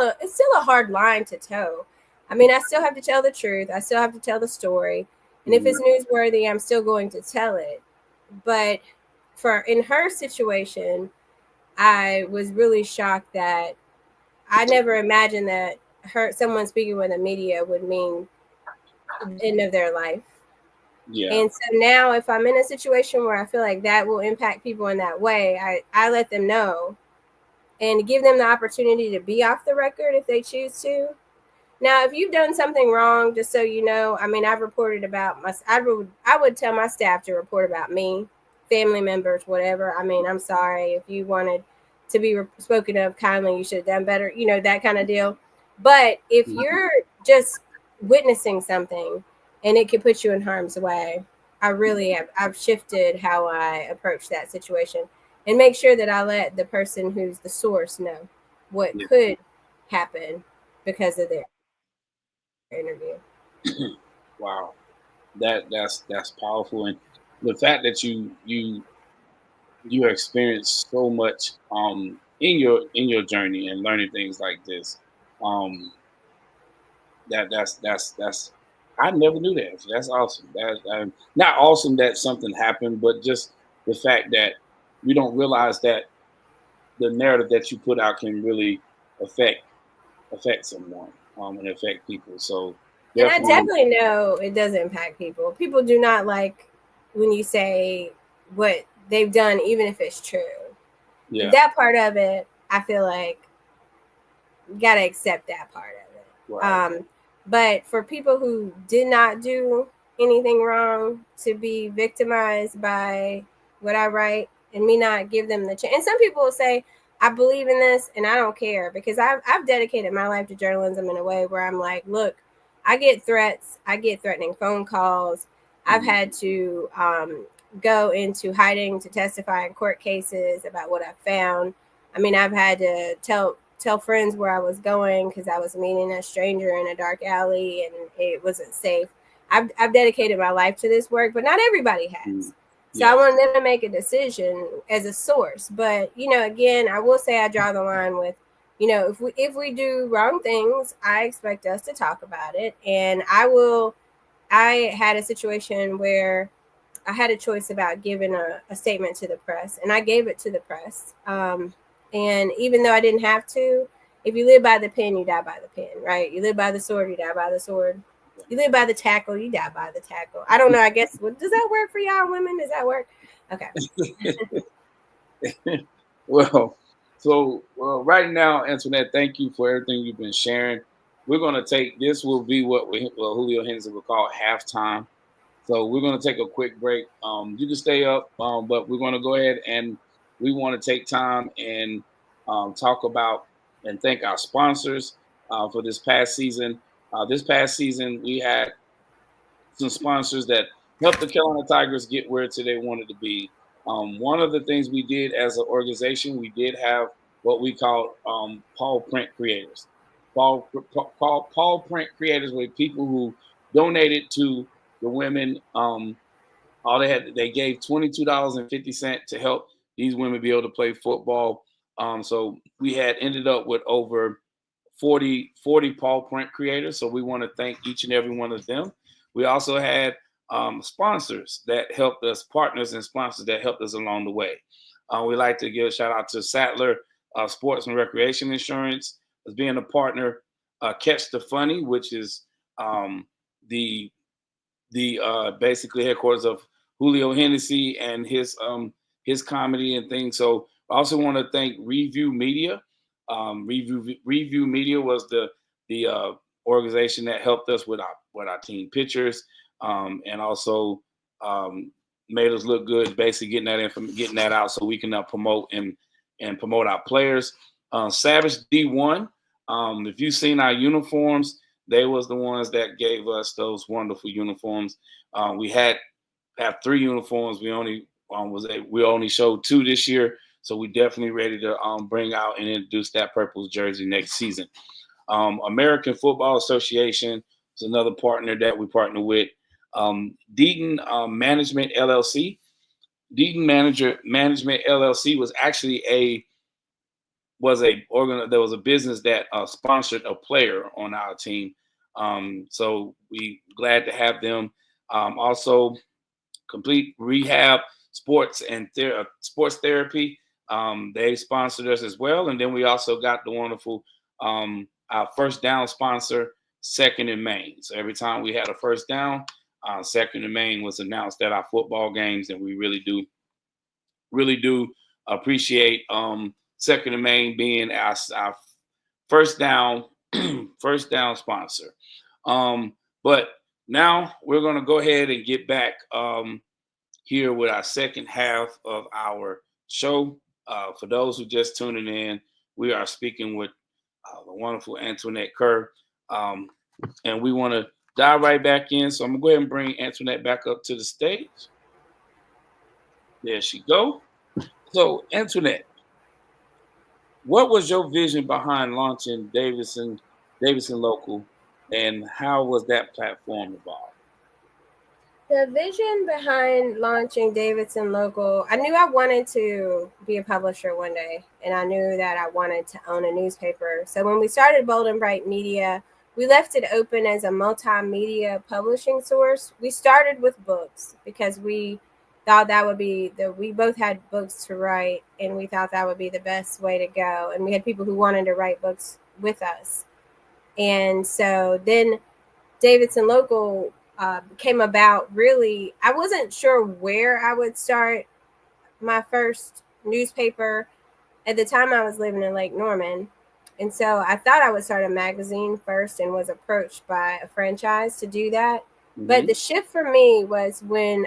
a hard line to toe. I mean, I still have to tell the truth. I still have to tell the story. And if it's newsworthy, I'm still going to tell it. But in her situation, I was really shocked that I never imagined that someone speaking with the media would mean the end of their life. Yeah. And so now if I'm in a situation where I feel like that will impact people in that way, I let them know and give them the opportunity to be off the record if they choose to. Now, if you've done something wrong, just so you know, I mean, I've reported about I would tell my staff to report about me, family members, whatever. I mean, I'm sorry if you wanted to be spoken of kindly, you should have done better, that kind of deal. But if you're just witnessing something and it could put you in harm's way, I've shifted how I approach that situation and make sure that I let the person who's the source know what could happen because of their interview. Wow, that's powerful, and the fact that you experienced so much in your journey and learning things like this, That's I never knew that. So that's awesome. That's not awesome that something happened, but just the fact that we don't realize that the narrative that you put out can really affect someone and affect people. So And I definitely, definitely know it does impact people. People do not like when you say what they've done, even if it's true. yeah, That part of it, I feel like you got to accept that part of it. right. But for people who did not do anything wrong to be victimized by what I write and me not give them the chance. And some people will say, I believe in this and I don't care because I've dedicated my life to journalism in a way where I'm like, look, I get threats, I get threatening phone calls. I've Mhm. had to go into hiding to testify in court cases about what I found. I mean, I've had to tell friends where I was going because I was meeting a stranger in a dark alley and it wasn't safe. I've dedicated my life to this work, but not everybody has. Mm. So I Yeah, want them to make a decision as a source. But again, I will say I draw the line with, if we do wrong things, I expect us to talk about it. And I had a situation where I had a choice about giving a statement to the press, and I gave it to the press. And even though I didn't have to, if you live by the pen, you die by the pen, right? You live by the sword, you die by the sword. You live by the tackle, you die by the tackle. I don't know. I guess does that work for y'all women? Does that work? Okay. well, so right now, Antoinette, thank you for everything you've been sharing. We're going to take this will be what Julio Henderson would call halftime. So we're going to take a quick break. You can stay up, but we're going to go ahead and we want to take time and talk about and thank our sponsors for this past season. This past season, we had some sponsors that helped the Carolina Tigers get where to they wanted to be. One of the things we did as an organization, we did have what we call Paul Print creators. Paul Print creators were people who donated to the women. All they gave $22.50 to help these women be able to play football. So we had ended up with over 40 Paul Print creators. So we want to thank each and every one of them. We also had sponsors that helped us, partners and sponsors that helped us along the way. We like to give a shout out to Sattler Sports and Recreation Insurance as being a partner. Catch the Funny, which is the basically headquarters of Julio Hennessy and his comedy and things. So I also want to thank Review Media. Review Media was the organization that helped us with our team pictures and also made us look good. Basically, getting that out so we can promote and promote our players. Savage D1. If you've seen our uniforms, they was the ones that gave us those wonderful uniforms. We have 3 uniforms. We only showed 2 this year, so we definitely ready to bring out and introduce that purple jersey next season. American Football Association is another partner that we partner with. Deaton Management LLC. Deaton Management LLC was actually there was a business that sponsored a player on our team. So we glad to have them. Also, Complete Rehab Sports and Sports Therapy. They sponsored us as well, and then we also got the wonderful our first down sponsor, Second and Main. So every time we had a first down, Second and Main was announced at our football games, and we really do appreciate Second and Main being our first down first down sponsor. But now we're going to go ahead and get back here with our second half of our show. For those who just tuning in, we are speaking with the wonderful Antoinette Kerr, and we want to dive right back in. So I'm going to go ahead and bring Antoinette back up to the stage. There she go. So Antoinette, what was your vision behind launching Davidson Local, and how was that platform evolved? The vision behind launching Davidson Local, I knew I wanted to be a publisher one day, and I knew that I wanted to own a newspaper. So when we started Bold and Bright Media, we left it open as a multimedia publishing source. We started with books because we thought that would be we both had books to write, and we thought that would be the best way to go. And we had people who wanted to write books with us. And so then Davidson Local came about. Really, I wasn't sure where I would start my first newspaper. At the time, I was living in Lake Norman. And so I thought I would start a magazine first, and was approached by a franchise to do that. Mm-hmm. But the shift for me was when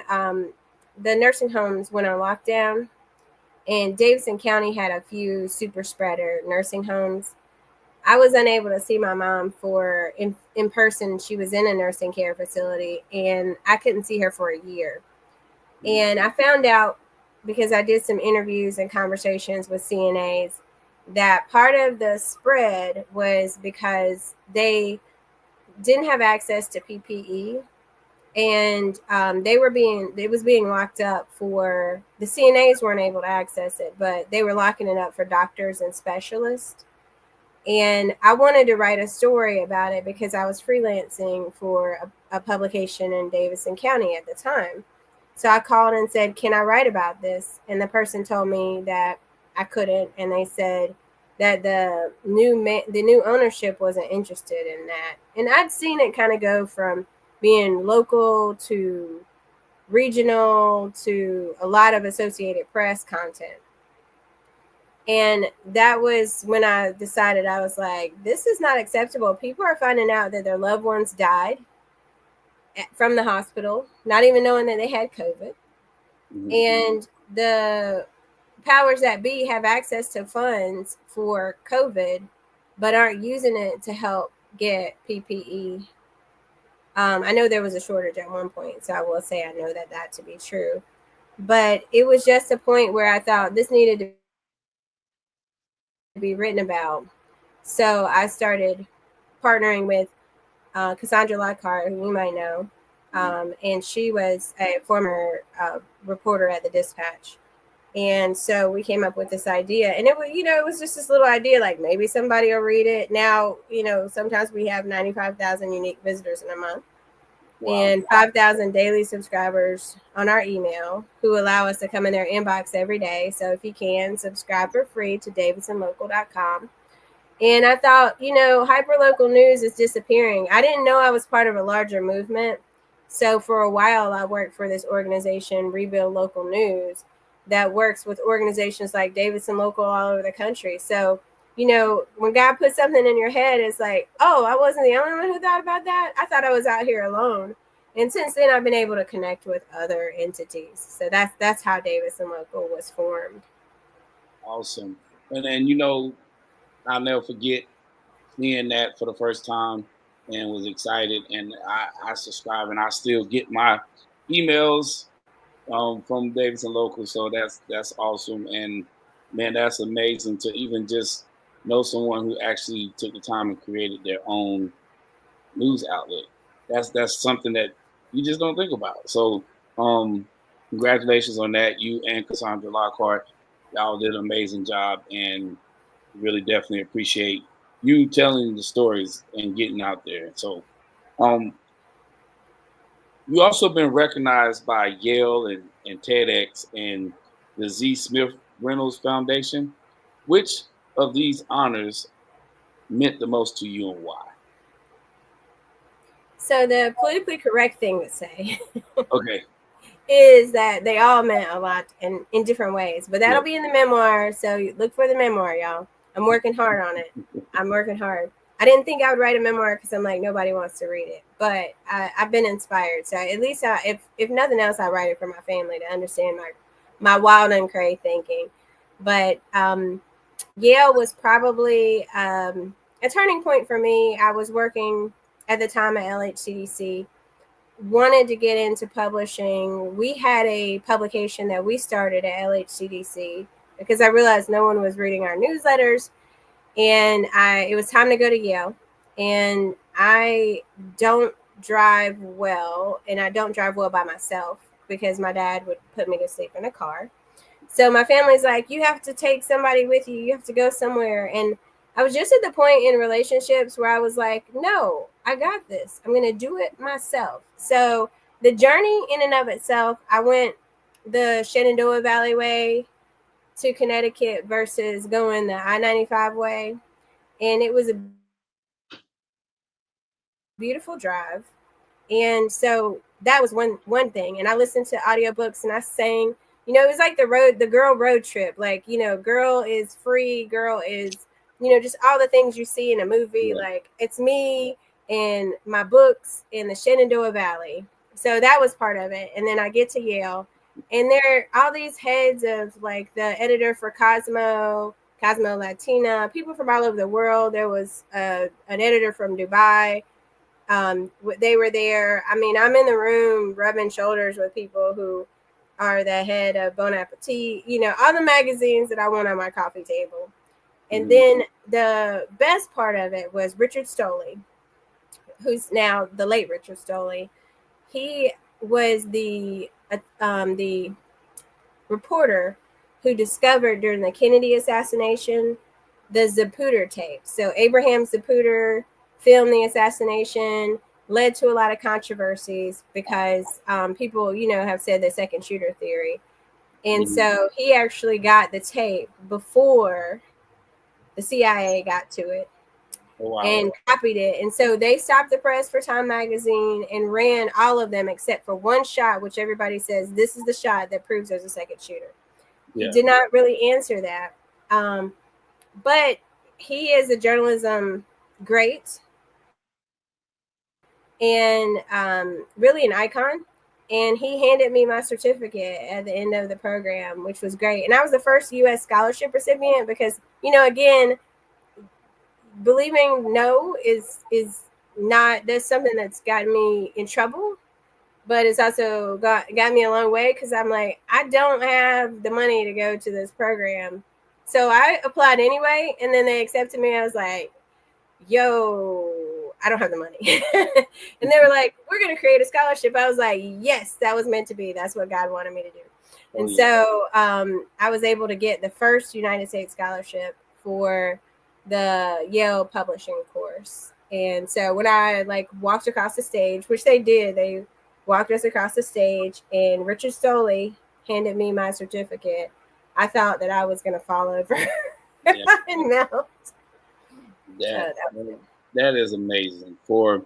the nursing homes went on lockdown, and Davidson County had a few super spreader nursing homes. I was unable to see my mom for in person. She was in a nursing care facility, and I couldn't see her for a year. And I found out, because I did some interviews and conversations with CNAs, that part of the spread was because they didn't have access to PPE, and it was being locked up for the CNAs weren't able to access it, but they were locking it up for doctors and specialists. And I wanted to write a story about it because I was freelancing for a publication in Davidson County at the time. So I called and said, "Can I write about this?" And the person told me that I couldn't, and they said that the new ownership wasn't interested in that. And I'd seen it kind of go from being local to regional to a lot of Associated Press content. And that was when I decided, I was like, this is not acceptable. People are finding out that their loved ones died from the hospital, not even knowing that they had COVID. Mm-hmm. And the powers that be have access to funds for COVID, but aren't using it to help get PPE. I know there was a shortage at one point, so I will say I know that to be true. But it was just a point where I thought this needed to be written about. So I started partnering with Cassandra Lockhart, who you might know, and she was a former reporter at the Dispatch. And so we came up with this idea, and it was just this little idea, like maybe somebody will read it. Now, sometimes we have 95,000 unique visitors in a month. Wow. And 5,000 daily subscribers on our email who allow us to come in their inbox every day. So if you can, subscribe for free to davidsonlocal.com. And I thought, hyperlocal news is disappearing. I didn't know I was part of a larger movement. So for a while, I worked for this organization, Rebuild Local News, that works with organizations like Davidson Local all over the country. So when God puts something in your head, it's like, oh, I wasn't the only one who thought about that. I thought I was out here alone. And since then, I've been able to connect with other entities. So that's how Davidson Local was formed. Awesome. And then, I'll never forget seeing that for the first time and was excited. And I subscribe, and I still get my emails from Davidson Local. So that's awesome. And man, that's amazing to even just know someone who actually took the time and created their own news outlet. That's something that you just don't think about. So congratulations on that. You and Cassandra Lockhart, y'all did an amazing job, and really definitely appreciate you telling the stories and getting out there. So you also been recognized by Yale and TEDx and the Z. Smith Reynolds Foundation. Which of these honors meant the most to you, and why? So the politically correct thing to say okay, is that they all meant a lot in different ways. But that'll be in the memoir, so look for the memoir, y'all. I'm working hard on it. I'm working hard. I didn't think I would write a memoir because I'm like, nobody wants to read it. But I've been inspired. So at least if nothing else, I write it for my family to understand my wild and crazy thinking. But Yale was probably a turning point for me. I was working at the time at LHCDC, wanted to get into publishing. We had a publication that we started at LHCDC because I realized no one was reading our newsletters, and it was time to go to Yale. And I don't drive well, and I don't drive well by myself because my dad would put me to sleep in a car. So my family's like, you have to take somebody with you. You have to go somewhere. And I was just at the point in relationships where I was like, no, I got this. I'm going to do it myself. So the journey in and of itself, I went the Shenandoah Valley way to Connecticut versus going the I-95 way. And it was a beautiful drive. And so that was one thing. And I listened to audiobooks and I sang, it was like the girl road trip. Like, girl is free, girl is, just all the things you see in a movie. Yeah. Like it's me and my books in the Shenandoah Valley. So that was part of it. And then I get to Yale and there are all these heads of like the editor for Cosmo Latina, people from all over the world. There was an editor from Dubai. They were there. I mean, I'm in the room rubbing shoulders with people who are the head of Bon Appetit, all the magazines that I want on my coffee table. And then the best part of it was Richard Stoley, who's now the late Richard Stoley. He was the reporter who discovered during the Kennedy assassination the Zapruder tapes. So Abraham Zapruder filmed the assassination, led to a lot of controversies because people, have said the second shooter theory. And so he actually got the tape before the CIA got to it. Wow. And copied it. And so they stopped the press for Time magazine and ran all of them except for one shot, which everybody says this is the shot that proves there's a second shooter. Yeah. He did not really answer that. But he is a journalism great and really an icon. And he handed me my certificate at the end of the program, which was great. And I was the first U.S. scholarship recipient because, again, believing no is not, that's something that's gotten me in trouble, but it's also got me a long way because I'm like, I don't have the money to go to this program. So I applied anyway, and then they accepted me. I was like, yo, I don't have the money. And they were like, we're going to create a scholarship. I was like, yes, that was meant to be. That's what God wanted me to do. And so I was able to get the first United States scholarship for the Yale publishing course. And so when I walked across the stage, which they did, they walked us across the stage and Richard Stoley handed me my certificate. I thought that I was going to fall over and melt. That is amazing. For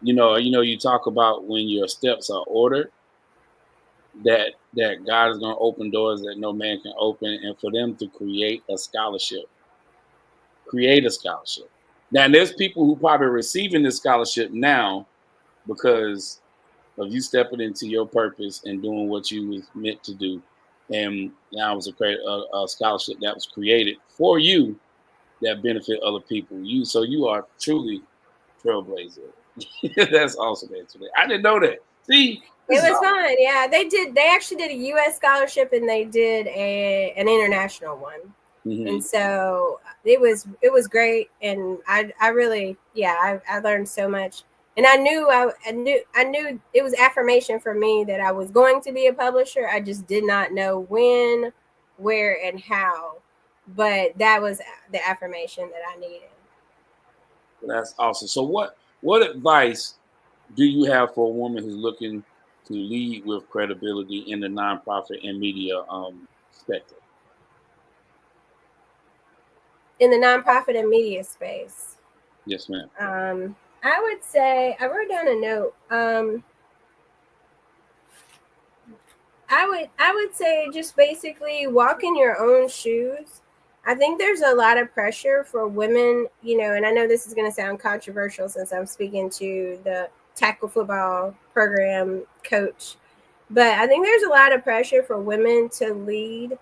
you talk about when your steps are ordered, that God is going to open doors that no man can open, and for them to create a scholarship. Now, there's people who probably receiving this scholarship now because of you stepping into your purpose and doing what you was meant to do. And now it was a scholarship that was created for you that benefit other people. You are truly trailblazer. That's awesome, actually. I didn't know that. See, it was fun. Yeah, they actually did a U.S. scholarship and they did an international one. Mm-hmm. And so it was great, and I really I learned so much. And I knew it was affirmation for me that I was going to be a publisher. I just did not know when, where, and how. But that was the affirmation that I needed. That's awesome. So what advice do you have for a woman who's looking to lead with credibility in the nonprofit and media sector? In the nonprofit and media space? Yes, ma'am. I would say, I wrote down a note. I would say just basically walk in your own shoes. I think there's a lot of pressure for women, and I know this is going to sound controversial since I'm speaking to the tackle football program coach, but I think there's a lot of pressure for women to lead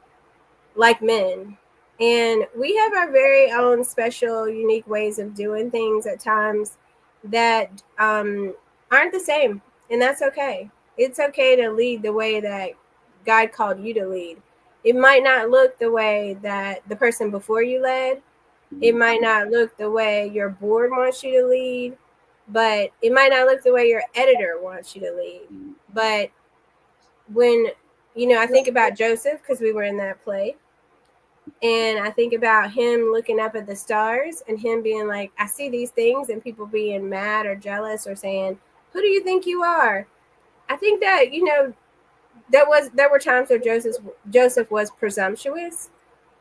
like men. And we have our very own special, unique ways of doing things at times that aren't the same. And that's okay. It's okay to lead the way that God called you to lead. It might not look the way that the person before you led. It might not look the way your board wants you to lead. But it might not look the way your editor wants you to lead. But when, I think about Joseph, because we were in that play. And I think about him looking up at the stars and him being like, I see these things, and people being mad or jealous or saying, who do you think you are? I think that, there were times where Joseph was presumptuous,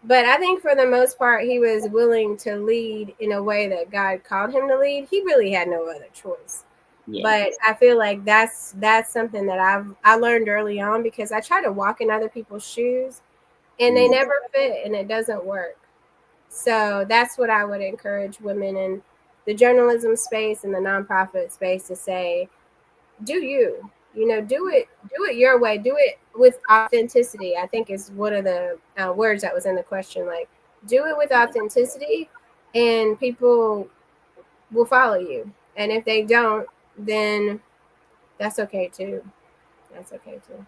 but I think for the most part he was willing to lead in a way that God called him to lead. He really had no other choice. Yeah. But I feel like that's something that I learned early on, because I try to walk in other people's shoes and they never fit and it doesn't work. So that's what I would encourage women in the journalism space and the nonprofit space to say, do you, do it your way, do it with authenticity. I think is one of the words that was in the question. Like, do it with authenticity, and people will follow you. And if they don't, then that's okay too. That's okay too.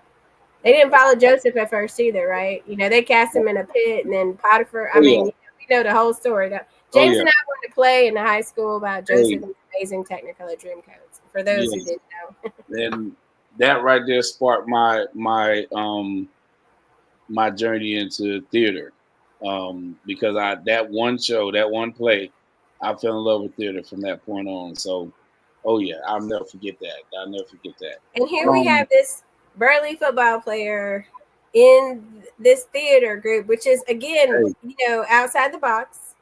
They didn't follow Joseph at first either, right? They cast him in a pit, and then Potiphar. I Oh, mean, yeah. we know the whole story. Oh, James yeah. and I went to play in the high school about Joseph Hey. and the amazing Technicolor Dreamcoats. For those who Yes. didn't know, And that right there sparked my journey into theater. Because that one show, that one play, I fell in love with theater from that point on. So, oh yeah, I'll never forget that. I'll never forget that. and here we have this burly football player in this theater group, which is again, Hey, outside the box.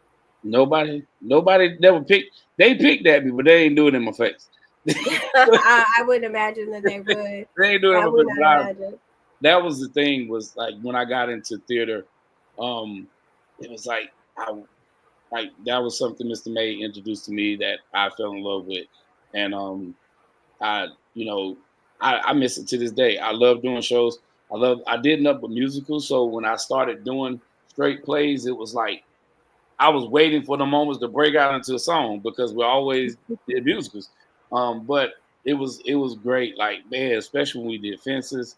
nobody never picked. They picked at me, but they ain't do it in my face. I wouldn't imagine that they would. They ain't doing it I in my would face. not imagine. That was the thing. Was like when I got into theater, it was like that was something Mr. May introduced to me that I fell in love with, and I you know I miss it to this day. I love doing shows. I did nothing but musicals. So when I started doing straight plays, it was like I was waiting for the moments to break out into a song because we always did musicals. But it was great. Like man, especially when we did fences.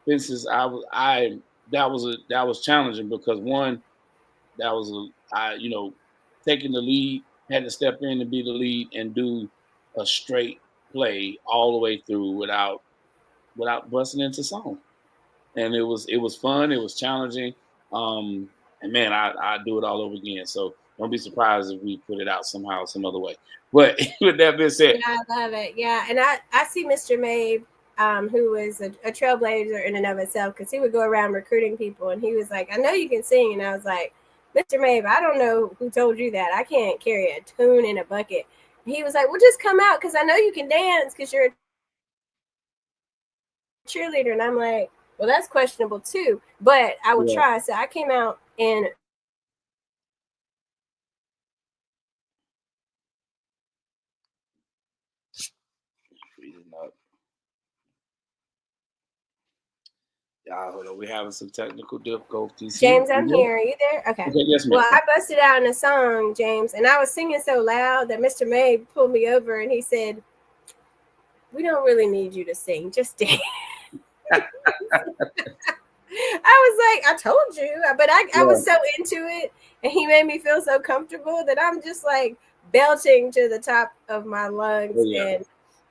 Fences, that was challenging because one that was taking the lead, had to step in and be the lead and do a straight play all the way through without busting into song. And it was fun, it was challenging. And man, I do it all over again. So don't be surprised if we put it out somehow, some other way. But with that being said, Yeah, I love it. Yeah, and I see Mr. Mabe, who is a trailblazer in and of itself, because he would go around recruiting people, and he was like, "I know you can sing," and I was like, "Mr. Mabe, I don't know who told you that. I can't carry a tune in a bucket." And he was like, "Well, just come out, because I know you can dance, because you're a cheerleader." And I'm like, "Well, that's questionable too, but I will yeah, try." So I came out and freezing up. Hold on, we're having some technical difficulties here. James, I'm here. Are you there? Okay. Okay, yes, ma'am. Well, I busted out in a song, James, and I was singing so loud that Mr. May pulled me over and he said, "We don't really need you to sing. Just dance." I was like, "I told you," but I Yeah. was so into it, and he made me feel so comfortable that I'm just like belching to the top of my lungs. Oh, yeah. And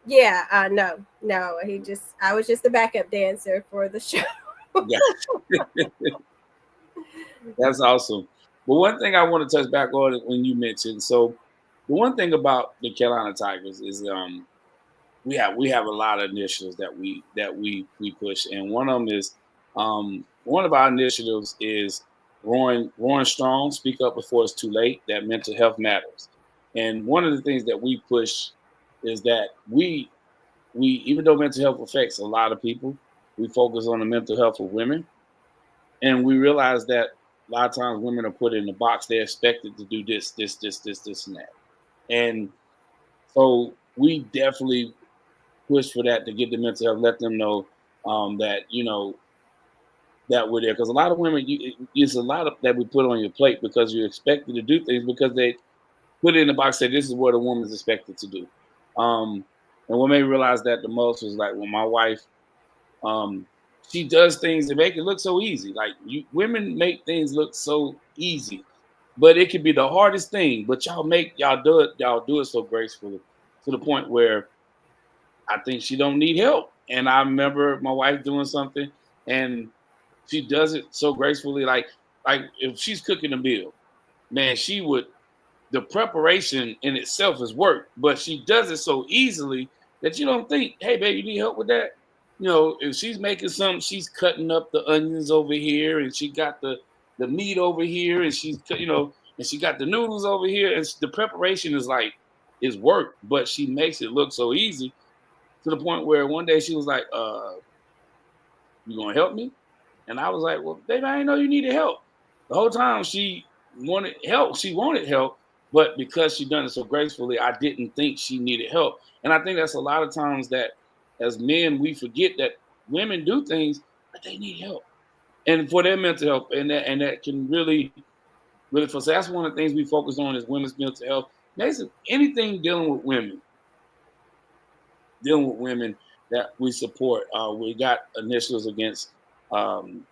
yeah, no, I was just the backup dancer for the show. Yeah. That's awesome. But one thing I want to touch back on is when you mentioned, so the one thing about the Carolina Tigers is we have a lot of initiatives that we push, and one of them is one of our initiatives is roaring strong, speak up before it's too late. That mental health matters, and one of the things that we push is that we even though mental health affects a lot of people, we focus on the mental health of women, and we realize that a lot of times women are put in the box. They're expected to do this, and that, and so we definitely push for that to get the mental health, let them know that that we're there. Because a lot of women, it's a lot of that we put on your plate because you're expected to do things because they put it in the box. Say this is what a woman's expected to do. Um, and what made me realize that the most was like when my wife, um, she does things that make it look so easy. Like women make things look so easy, but it can be the hardest thing. But y'all do it so gracefully to the point where I think she don't need help. And I remember my wife doing something and she does it so gracefully. Like like if she's cooking a meal, man, the preparation in itself is work, but she does it so easily that you don't think, hey, babe, you need help with that? If she's making something, she's cutting up the onions over here, and she got the meat over here, and and she got the noodles over here, and the preparation is work, but she makes it look so easy to the point where one day she was like, you gonna help me? And I was like, well, baby, I didn't know you needed help. The whole time she wanted help. She wanted help, but because she done it so gracefully, I didn't think she needed help. And I think that's a lot of times that as men, we forget that women do things, but they need help. And for their mental health, and that can really, really, so that's one of the things we focus on is women's mental health. Basically, anything dealing with women that we support. We got initiatives against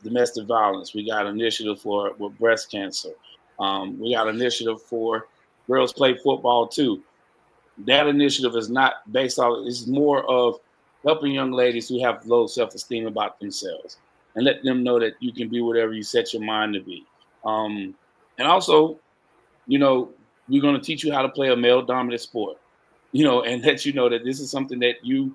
domestic violence. We got initiative with breast cancer. We got initiative for girls play football too. That initiative is not based on, it's more of helping young ladies who have low self-esteem about themselves and let them know that you can be whatever you set your mind to be. And also, we're going to teach you how to play a male-dominant sport, and let you know that this is something that you're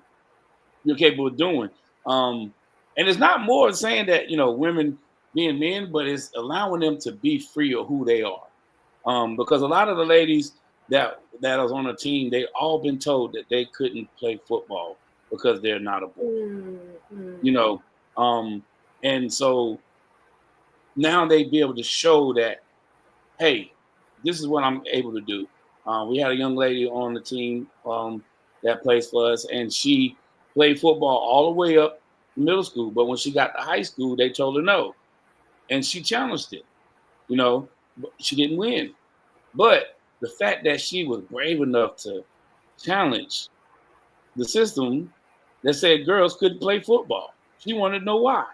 capable of doing. And it's not more saying that, women being men, but it's allowing them to be free of who they are. Because a lot of the ladies that was on the team, they all been told that they couldn't play football because they're not a boy. And so now they be able to show that, hey, this is what I'm able to do. We had a young lady on the team that plays for us, and she played football all the way up middle school. But when she got to high school, they told her no. And she challenged it. But she didn't win. But the fact that she was brave enough to challenge the system that said girls couldn't play football, she wanted to know why.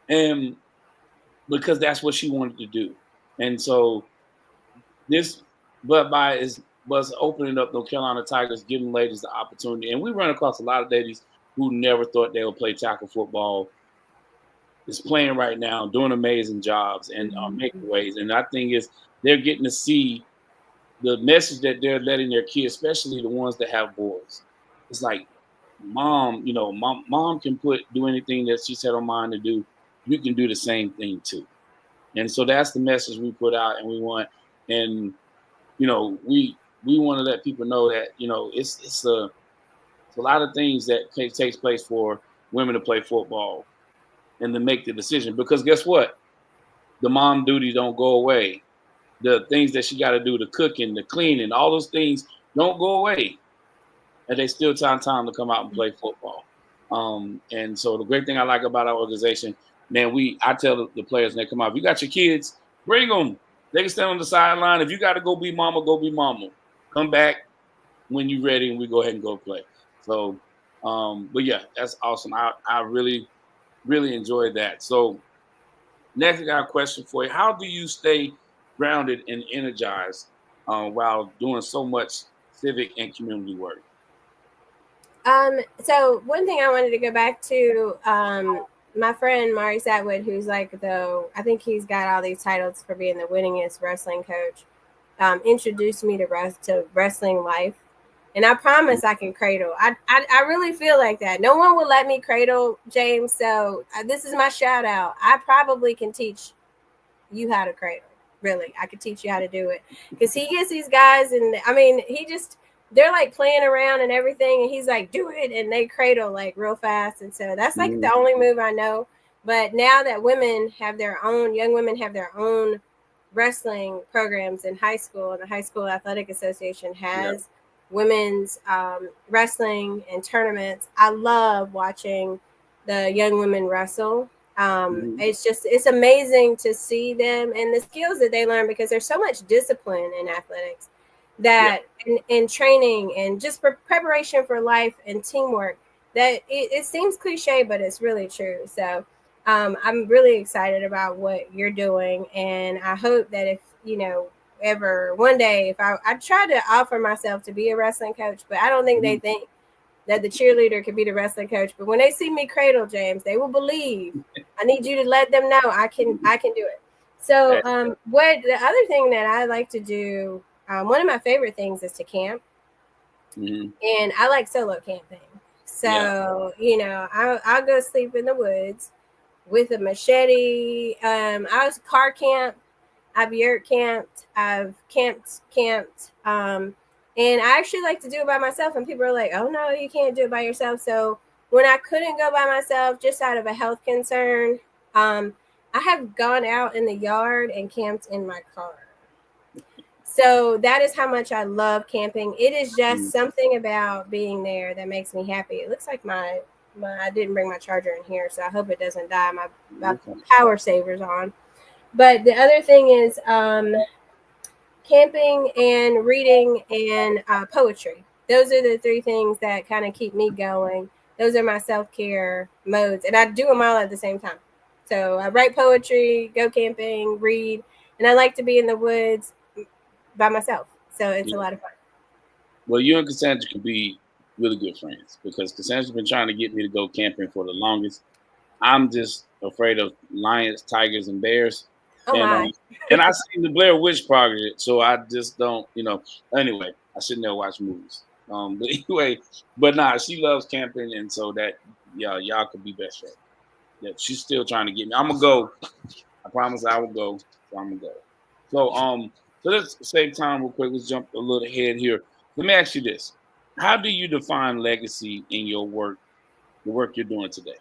And because that's what she wanted to do. And so this was opening up the Carolina Tigers, giving ladies the opportunity. And we run across a lot of ladies who never thought they would play tackle football, is playing right now, doing amazing jobs and making waves. And I think they're getting to see the message that they're letting their kids, especially the ones that have boys. It's like, mom, mom can do anything that she set her mind to do. You can do the same thing too. And so that's the message we put out, and we want, and we want to let people know that it's a lot of things that takes place for women to play football and to make the decision. Because guess what? The mom duties don't go away. The things that she got to do, the cooking, the cleaning, all those things don't go away. And they still time to come out and play football. And so the great thing I like about our organization, man, I tell the players when they come out, if you got your kids, bring them. They can stand on the sideline. If you got to go be mama, go be mama. Come back when you're ready, and we go ahead and go play. So, but yeah, that's awesome. I really, really enjoyed that. So next, I got a question for you. How do you stay grounded and energized while doing so much civic and community work? So one thing I wanted to go back to, my friend Mari Satwood, who's I think he's got all these titles for being the winningest wrestling coach, introduced me to wrestling life. And I promise I can cradle. I really feel like that. No one will let me cradle, James. So this is my shout out. I probably can teach you how to cradle. Really, I could teach you how to do it, because he gets these guys, and they're like playing around and everything, and he's like, do it, and they cradle like real fast. And so that's like the only move I know. But now that young women have their own wrestling programs in high school, and the High School Athletic Association has women's wrestling and tournaments, I love watching the young women wrestle. It's amazing to see them and the skills that they learn, because there's so much discipline in athletics that in training and just for preparation for life and teamwork, that it seems cliche, but it's really true. So I'm really excited about what you're doing, and I hope that if ever one day, if I try to offer myself to be a wrestling coach, but I don't think they think that the cheerleader could be the wrestling coach. But when they see me cradle, James, they will believe. I need you to let them know I can do it. So, what the other thing that I like to do, one of my favorite things is to camp, and I like solo camping. So, I'll go sleep in the woods with a machete. I was car camped. I've yurt camped. I've camped. And I actually like to do it by myself. And people are like, "Oh no, you can't do it by yourself." So when I couldn't go by myself, just out of a health concern, I have gone out in the yard and camped in my car. So that is how much I love camping. It is just something about being there that makes me happy. It looks like my I didn't bring my charger in here, so I hope it doesn't die. My power saver's on. But the other thing is camping and reading and poetry. Those are the three things that kind of keep me going. Those are my self-care modes, and I do them all at the same time. So I write poetry, go camping, read, and I like to be in the woods by myself. So it's a lot of fun. Well, you and Cassandra could be really good friends because Cassandra's been trying to get me to go camping for the longest. I'm just afraid of lions, tigers, and bears. Oh my! And I seen the Blair Witch Project, so I just don't, Anyway, I should never watch movies. But anyway, she loves camping, and so that y'all could be best friends. Yeah, she's still trying to get me. I'm gonna go. I promise I will go. So I'm gonna go. So let's save time real quick. Let's jump a little ahead here. Let me ask you this: how do you define legacy in your work, the work you're doing today?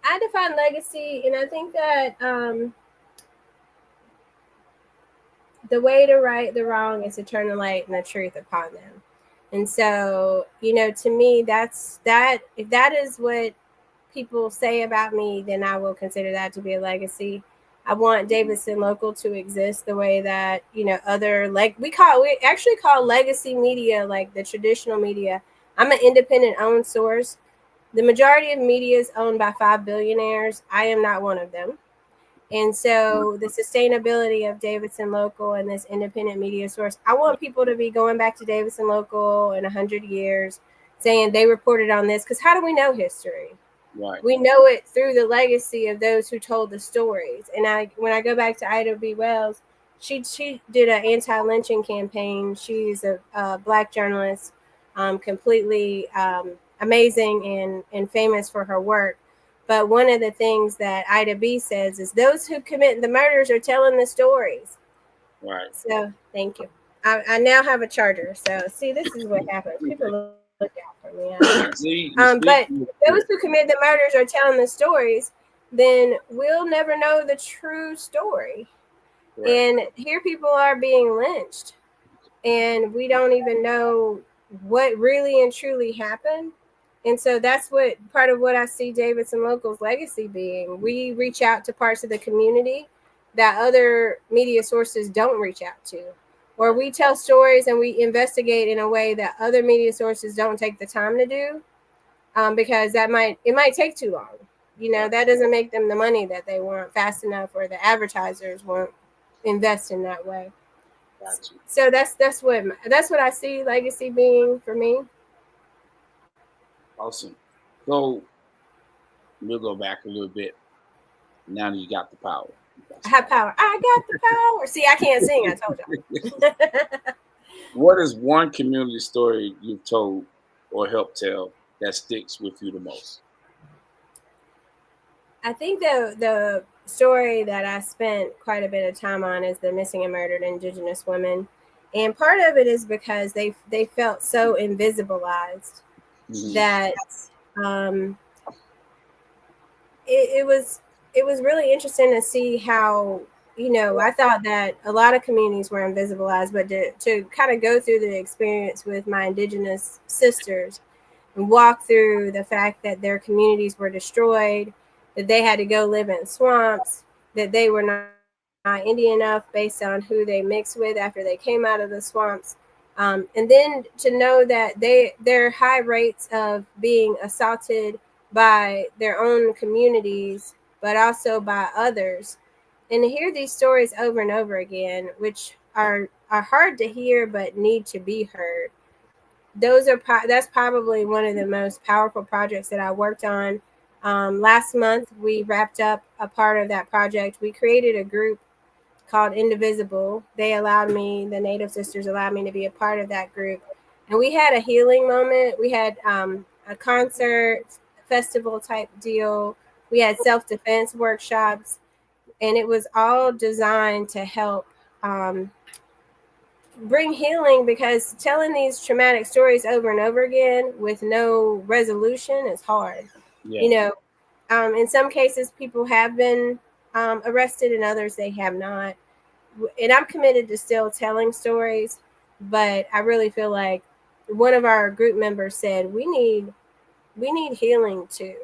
I define legacy, and I think that the way to right the wrong is to turn the light and the truth upon them. And so, to me, that's that. If that is what people say about me, then I will consider that to be a legacy. I want Davidson Local to exist the way that other we actually call legacy media like the traditional media. I'm an independent owned source. The majority of media is owned by 5 billionaires. I am not one of them. And so the sustainability of Davidson Local and this independent media source, I want people to be going back to Davidson Local in 100 years saying they reported on this. Because how do we know history? Right. We know it through the legacy of those who told the stories. And when I go back to Ida B. Wells, she did an anti-lynching campaign. She's a Black journalist, completely amazing and famous for her work. But one of the things that Ida B says is those who commit the murders are telling the stories. Right. So thank you. I now have a charger. So see, this is what happens. People look out for me. But those who commit the murders are telling the stories, then we'll never know the true story. Right. And here people are being lynched, and we don't even know what really and truly happened. And so that's what part of what I see Davidson Local's legacy being. We reach out to parts of the community that other media sources don't reach out to, or we tell stories and we investigate in a way that other media sources don't take the time to do, because it might take too long. That doesn't make them the money that they want fast enough, or the advertisers won't invest in that way. Gotcha. So that's what I see legacy being for me. Awesome. So we'll go back a little bit. Now that you got the power. I have power. I got the power. See, I can't sing. I told you. What is one community story you've told or helped tell that sticks with you the most? I think the story that I spent quite a bit of time on is the missing and murdered Indigenous women. And part of it is because they felt so invisibilized that it was really interesting to see how, I thought that a lot of communities were invisibilized, but to kind of go through the experience with my Indigenous sisters and walk through the fact that their communities were destroyed, that they had to go live in swamps, that they were not Indian enough based on who they mixed with after they came out of the swamps. And then to know that their high rates of being assaulted by their own communities, but also by others. And to hear these stories over and over again, which are hard to hear but need to be heard. That's probably one of the most powerful projects that I worked on. Last month, we wrapped up a part of that project. We created a group called Indivisible. They allowed me, the Native Sisters allowed me to be a part of that group. And we had a healing moment. We had a concert, festival type deal. We had self-defense workshops. And it was all designed to help bring healing, because telling these traumatic stories over and over again with no resolution is hard. Yeah. You know, in some cases, people have been arrested, and others they have not. And I'm committed to still telling stories, but I really feel like one of our group members said we need healing too.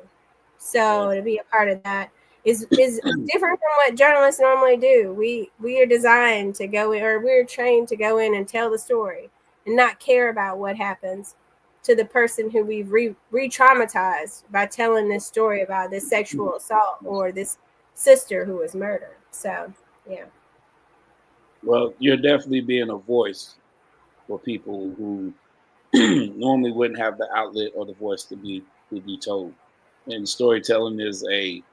So to be a part of that is different from what journalists normally do. We are designed to go in, or we're trained to go in and tell the story and not care about what happens to the person who we've re-traumatized by telling this story about this sexual assault or this sister who was murdered. So yeah. Well, you're definitely being a voice for people who normally wouldn't have the outlet or the voice to be told. And storytelling is a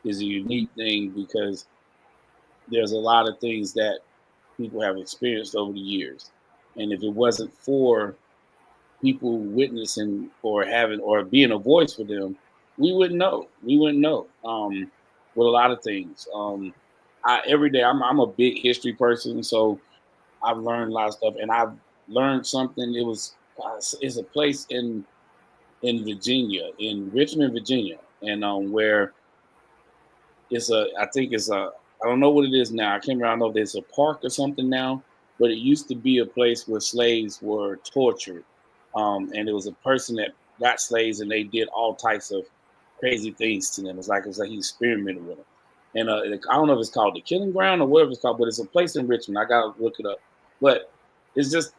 unique thing, because there's a lot of things that people have experienced over the years. And if it wasn't for people witnessing or having or being a voice for them, we wouldn't know. We wouldn't know with a lot of things. Every day, I'm a big history person, so I've learned a lot of stuff, and I've learned something. It's a place in Virginia, in Richmond, Virginia, and where I think it's a, I don't know what it is now. I can't remember. I know there's a park or something now, but it used to be a place where slaves were tortured. And it was a person that got slaves, and they did all types of crazy things to them. It was like he experimented with them. And I don't know if it's called the Killing Ground or whatever it's called, but it's a place in Richmond. I gotta look it up. But it's just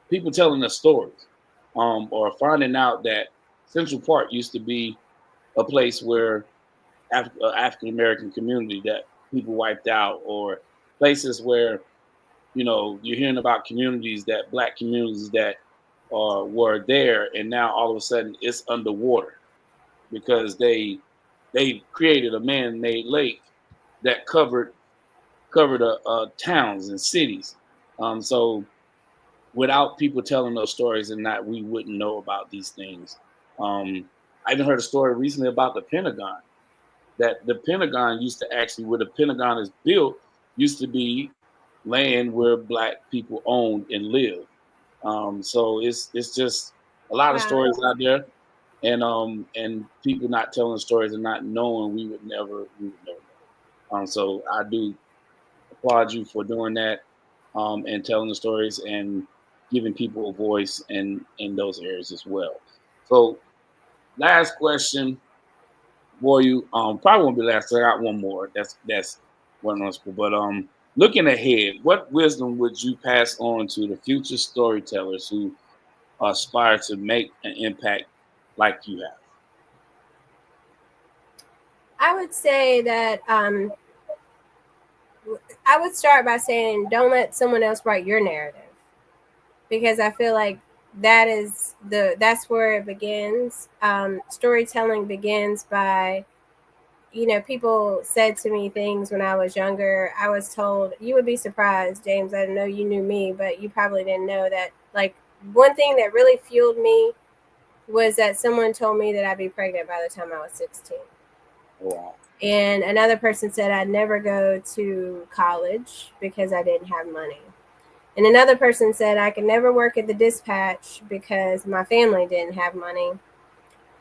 people telling us stories, or finding out that Central Park used to be a place where African American community that people wiped out, or places where you're hearing about communities, that black communities that were there, and now all of a sudden it's underwater because they created a man-made lake that covered towns and cities. So without people telling those stories, and that we wouldn't know about these things. I even heard a story recently about the Pentagon, that the Pentagon used to actually, where the Pentagon is built, used to be land where black people owned and lived. So it's just a lot of stories out there, and people not telling stories and not knowing, we would never know. So I do applaud you for doing that, and telling the stories and giving people a voice in those areas as well. So last question. Boy, you probably won't be last. I got one more. That's one on school. But looking ahead, what wisdom would you pass on to the future storytellers who aspire to make an impact like you have? I would say that I would start by saying, don't let someone else write your narrative, because I feel like that's where it begins. Storytelling begins by, people said to me things when I was younger. I was told, you would be surprised, James, I know you knew me, but you probably didn't know that, like, one thing that really fueled me was that someone told me that I'd be pregnant by the time I was 16. Wow. And another person said I'd never go to college because I didn't have money. And another person said I could never work at the dispatch because my family didn't have money.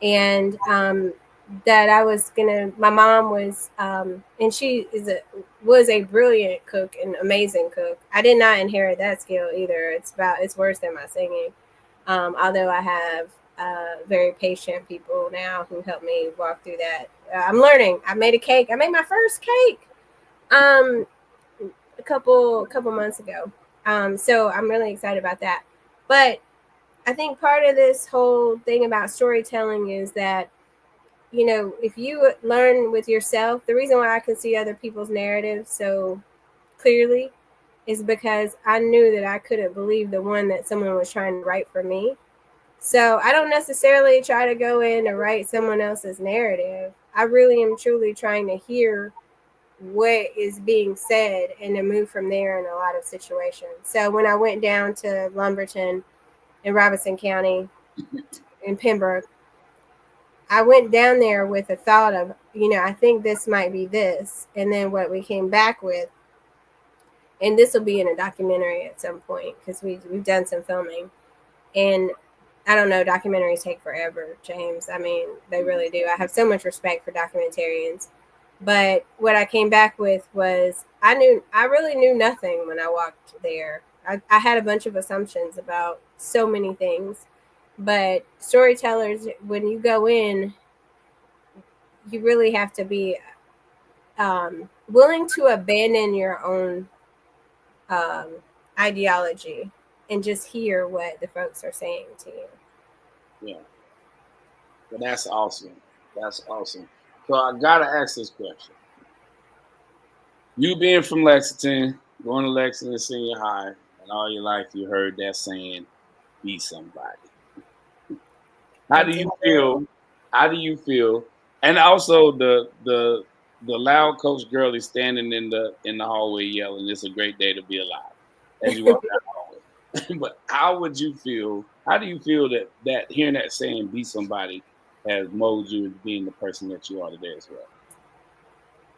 And that I was my mom was, and she was a brilliant cook and amazing cook. I did not inherit that skill either. It's worse than my singing. Although I have very patient people now who help me walk through that. I'm learning. I made a cake. I made my first cake a couple months ago. So I'm really excited about that. But I think part of this whole thing about storytelling is that, if you learn with yourself, the reason why I can see other people's narratives so clearly is because I knew that I couldn't believe the one that someone was trying to write for me. So I don't necessarily try to go in and write someone else's narrative. I really am truly trying to hear what is being said and to move from there in a lot of situations. So when I went down to Lumberton in Robinson County in Pembroke, I went down there with a thought of, I think this might be this. And then what we came back with, and this will be in a documentary at some point because we've done some filming. And I don't know, documentaries take forever, James. I mean, they really do. I have so much respect for documentarians. But what I came back with was I really knew nothing when I walked there. I had a bunch of assumptions about so many things. But storytellers, when you go in, you really have to be willing to abandon your own um, ideology and just hear what the folks are saying to you. Yeah. But that's awesome. That's awesome. So I gotta ask this question. You being from Lexington, going to Lexington Senior High, and all your life you heard that saying, be somebody. How I do did. you feel? How do you feel? And also the loud Coach Gurley standing in the hallway yelling, "It's a great day to be alive," as you walk down the hallway. But how would you feel? How do you feel that hearing that saying, "Be somebody," has molded you as being the person that you are today as well?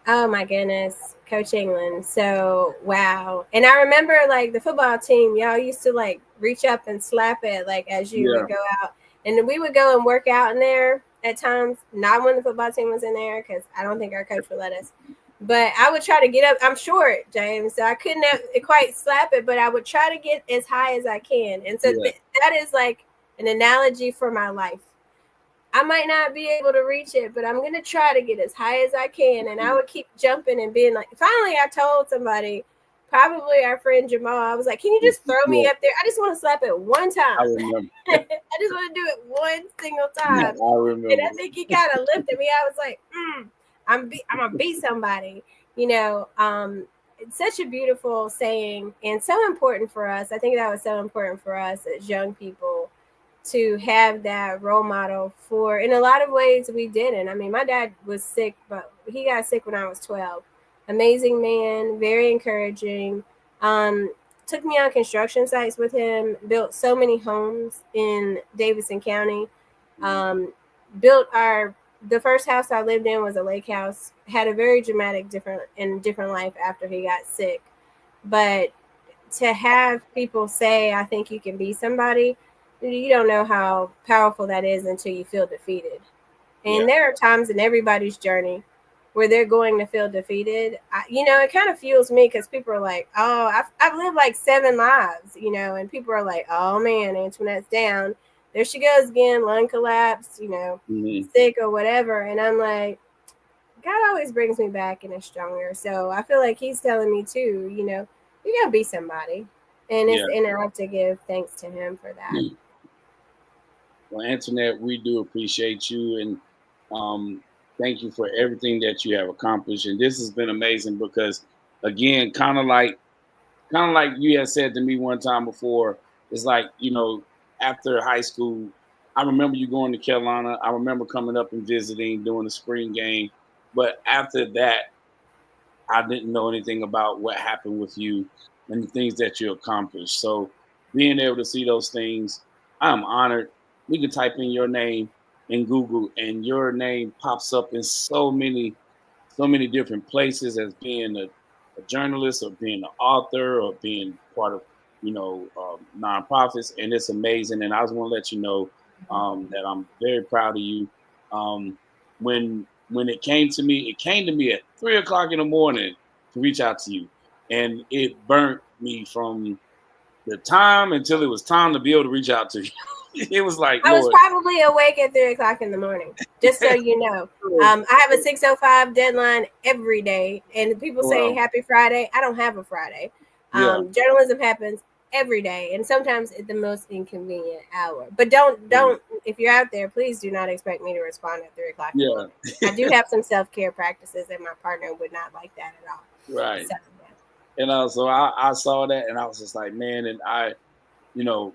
Oh my goodness, Coach England. So wow. And I remember like the football team, y'all used to like reach up and slap it like as you Yeah, would go out. And then we would go and work out in there at times, not when the football team was in there, because I don't think our coach would let us. But I would try to get up. I'm short, James, so I couldn't quite slap it, but I would try to get as high as I can. And so yeah, that is like an analogy for my life. I might not be able to reach it, but I'm going to try to get as high as I can. And I would keep jumping and being like, finally, I told somebody, probably our friend Jamal, I was like, can you just throw me yeah. up there? I just want to slap it one I time. remember. I just want to do it one single Yeah, time. I And remember. I think he kind of lifted me. I was like, I'm going to be somebody, it's such a beautiful saying and so important for us. I think that was so important for us as young people to have that role model for. In a lot of ways we didn't. I mean, my dad was sick, but he got sick when I was 12. Amazing man, very encouraging. um, Took me on construction sites with him, built so many homes in Davidson County. um, Built the first house I lived in was a lake house. Had a very dramatic different life after he got sick. But to have people say, I think you can be somebody, you don't know how powerful that is until you feel defeated. Yeah, And there are times in everybody's journey where they're going to feel defeated. It kind of fuels me because people are like, oh, I've lived like 7 lives, and people are like, oh man, Antoinette's down. There she goes again, lung collapse, mm-hmm. sick or whatever. And I'm like, God always brings me back and is stronger. So I feel like he's telling me too, you gotta be somebody. Yeah. And I have to give thanks to him for that. Well, Antoinette, we do appreciate you and thank you for everything that you have accomplished. And this has been amazing because, again, kind of like you had said to me one time before, it's like, after high school, I remember you going to Carolina. I remember coming up and visiting, doing the spring game. But after that, I didn't know anything about what happened with you and the things that you accomplished. So being able to see those things, I'm honored. We can type in your name in Google and your name pops up in so many different places as being a journalist or being an author or being part of, nonprofits. And it's amazing. And I just want to let you know that I'm very proud of you. When it came to me at 3 o'clock in the morning to reach out to you, and it burnt me from the time until it was time to be able to reach out to you. It was like, I was Lord, probably awake at 3 o'clock in the morning, just so you know. I have a 6:05 deadline every day, and people say well, Happy Friday. I don't have a Friday. yeah, Journalism happens every day, and sometimes at the most inconvenient hour. But mm, don't if you're out there, please do not expect me to respond at 3 o'clock in the yeah, morning. I do have some self-care practices, and my partner would not like that at all. right. So And so I saw that, and I was just like, man, and I, you know,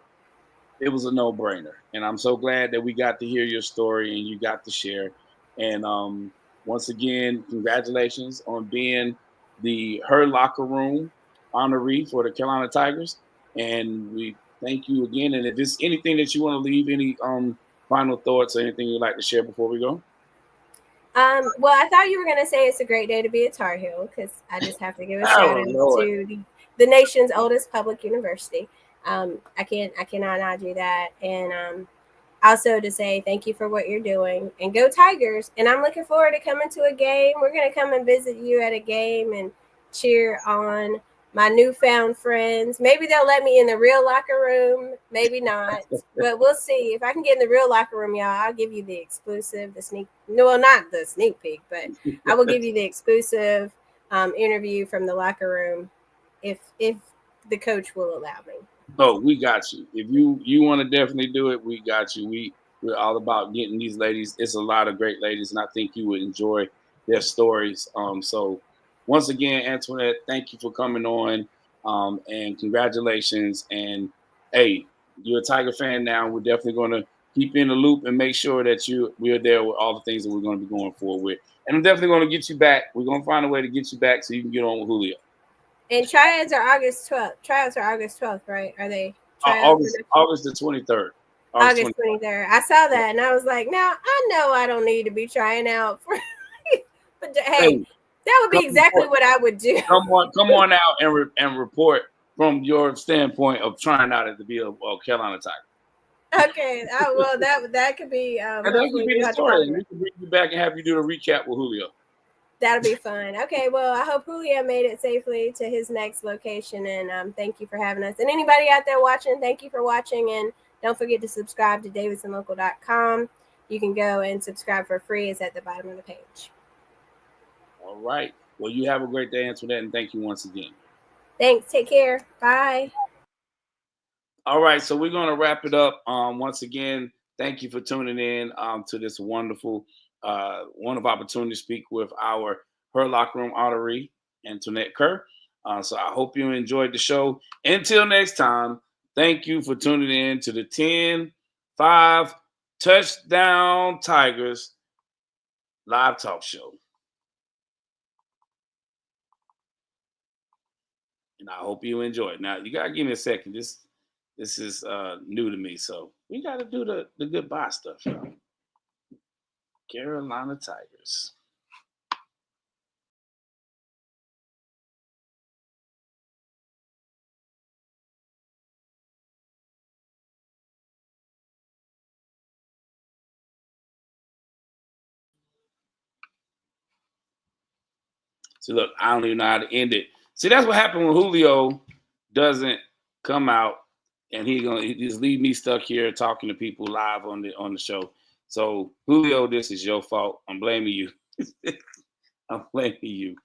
it was a no-brainer. And I'm so glad that we got to hear your story and you got to share. And once again, congratulations on being her locker room honoree for the Carolina Tigers. And we thank you again. And if there's anything that you want to leave, any final thoughts or anything you'd like to share before we go? Well, I thought you were going to say it's a great day to be a Tar Heel, because I just have to give a shout out to the nation's oldest public university. I cannot not do that. And also to say thank you for what you're doing, and go Tigers. And I'm looking forward to coming to a game. We're going to come and visit you at a game and cheer on my newfound friends. Maybe they'll let me in the real locker room, maybe not, but we'll see. If I can get in the real locker room, y'all, I'll give you the exclusive, not the sneak peek, but I will give you the exclusive interview from the locker room if the coach will allow me. Oh, we got you. If you want to definitely do it, we got you. We're all about getting these ladies. It's a lot of great ladies, and I think you would enjoy their stories. So once again, Antoinette, thank you for coming on, and congratulations. And hey, you're a Tiger fan now. We're definitely going to keep you in the loop and make sure that we're there with all the things that we're going to be going forward with. And I'm definitely going to get you back. We're going to find a way to get you back so you can get on with Julio. And tryouts are August 12th. Tryouts are August 12th, right? Are they? August the 23rd. August 23rd. I saw that and I was like, now I know I don't need to be trying out for, but hey, that would be exactly what I would do. Come on out and report from your standpoint of trying out to be a Carolina Tiger. Okay. Well, that could be. That could be the story. We can bring you back and have you do the recap with Julio. That'll be fun. Okay, well, I hope Julio made it safely to his next location, and thank you for having us. And anybody out there watching, thank you for watching, and don't forget to subscribe to davidsonlocal.com. You can go and subscribe for free. It's at the bottom of the page. All right. Well, you have a great day, Antoinette, and thank you once again. Thanks. Take care. Bye. All right, so we're going to wrap it up. Once again, thank you for tuning in to this wonderful opportunity to speak with her locker room honoree, Antoinette Kerr. So I hope you enjoyed the show. Until next time, thank you for tuning in to the 10-5 Touchdown Tigers live talk show. And I hope you enjoy it. Now, you got to give me a second. This is new to me, so we got to do the goodbye stuff, y'all. Carolina Tigers. See, look, I don't even know how to end it. See, that's what happened when Julio doesn't come out, and he just leave me stuck here talking to people live on the show. So, Julio, this is your fault. I'm blaming you. I'm blaming you.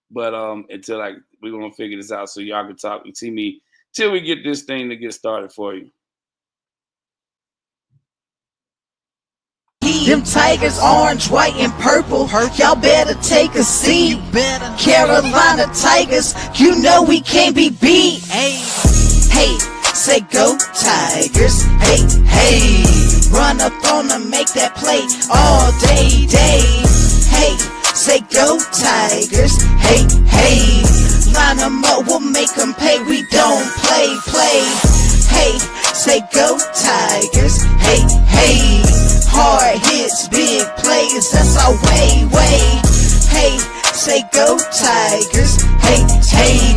But until we're gonna figure this out so y'all can talk and see me till we get this thing to get started for you. Them Tigers, orange, white, and purple. Y'all better take a seat. Carolina Tigers, you know we can't be beat. Hey, say go Tigers. Hey, run up on them, make that play all day. Hey, say go Tigers. Hey, line them up, we'll make them pay. We don't play. Hey, say go Tigers. Hey, hard hits, big plays, that's our way. Hey, say go Tigers. Hey,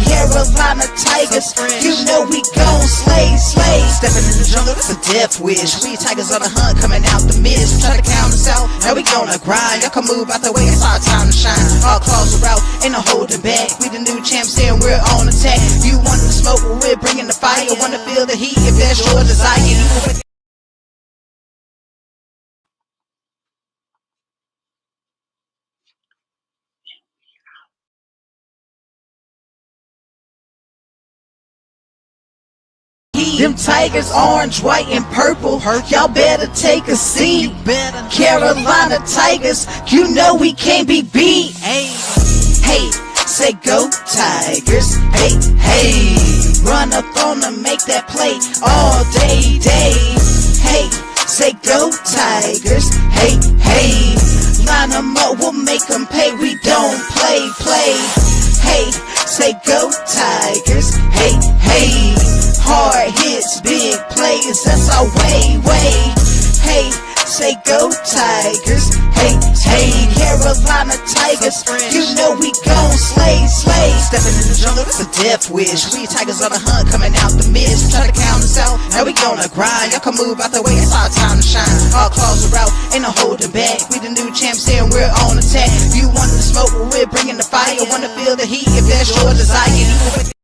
Carolina Tigers, you know we gon' slay. Stepping in the jungle, that's a death wish. We Tigers on the hunt, coming out the mist. Try to count us out, now we gonna grind. Y'all can move out the way, it's our time to shine. Our claws are out, ain't no holding back. We the new champs here, we're on attack. You want the smoke, well, we're bringing the fire. Wanna feel the heat, if that's your desire. Them Tigers, orange, white, and purple. Y'all better take a seat. Carolina Tigers, you know we can't be beat. Hey, say go Tigers. Hey, hey, run up on them, make that play all day, day. Hey, say go Tigers. Hey, hey, line them up, we'll make them pay. We don't play, play. Hey, say go Tigers. Hey, hey, hard hits, big plays, that's our way, way. Hey, say go Tigers. Hey, hey, Carolina Tigers, you know we gon' slay, slay. Stepping in the jungle, it's a death wish. We Tigers on the hunt, coming out the mist. Try to count us out, now we gonna grind. Y'all can move out the way, it's our time to shine. Our claws are out, ain't no holding back. We the new champs here and we're on attack. You want the smoke, well, we're bringing the fire. Wanna feel the heat if that's your desire.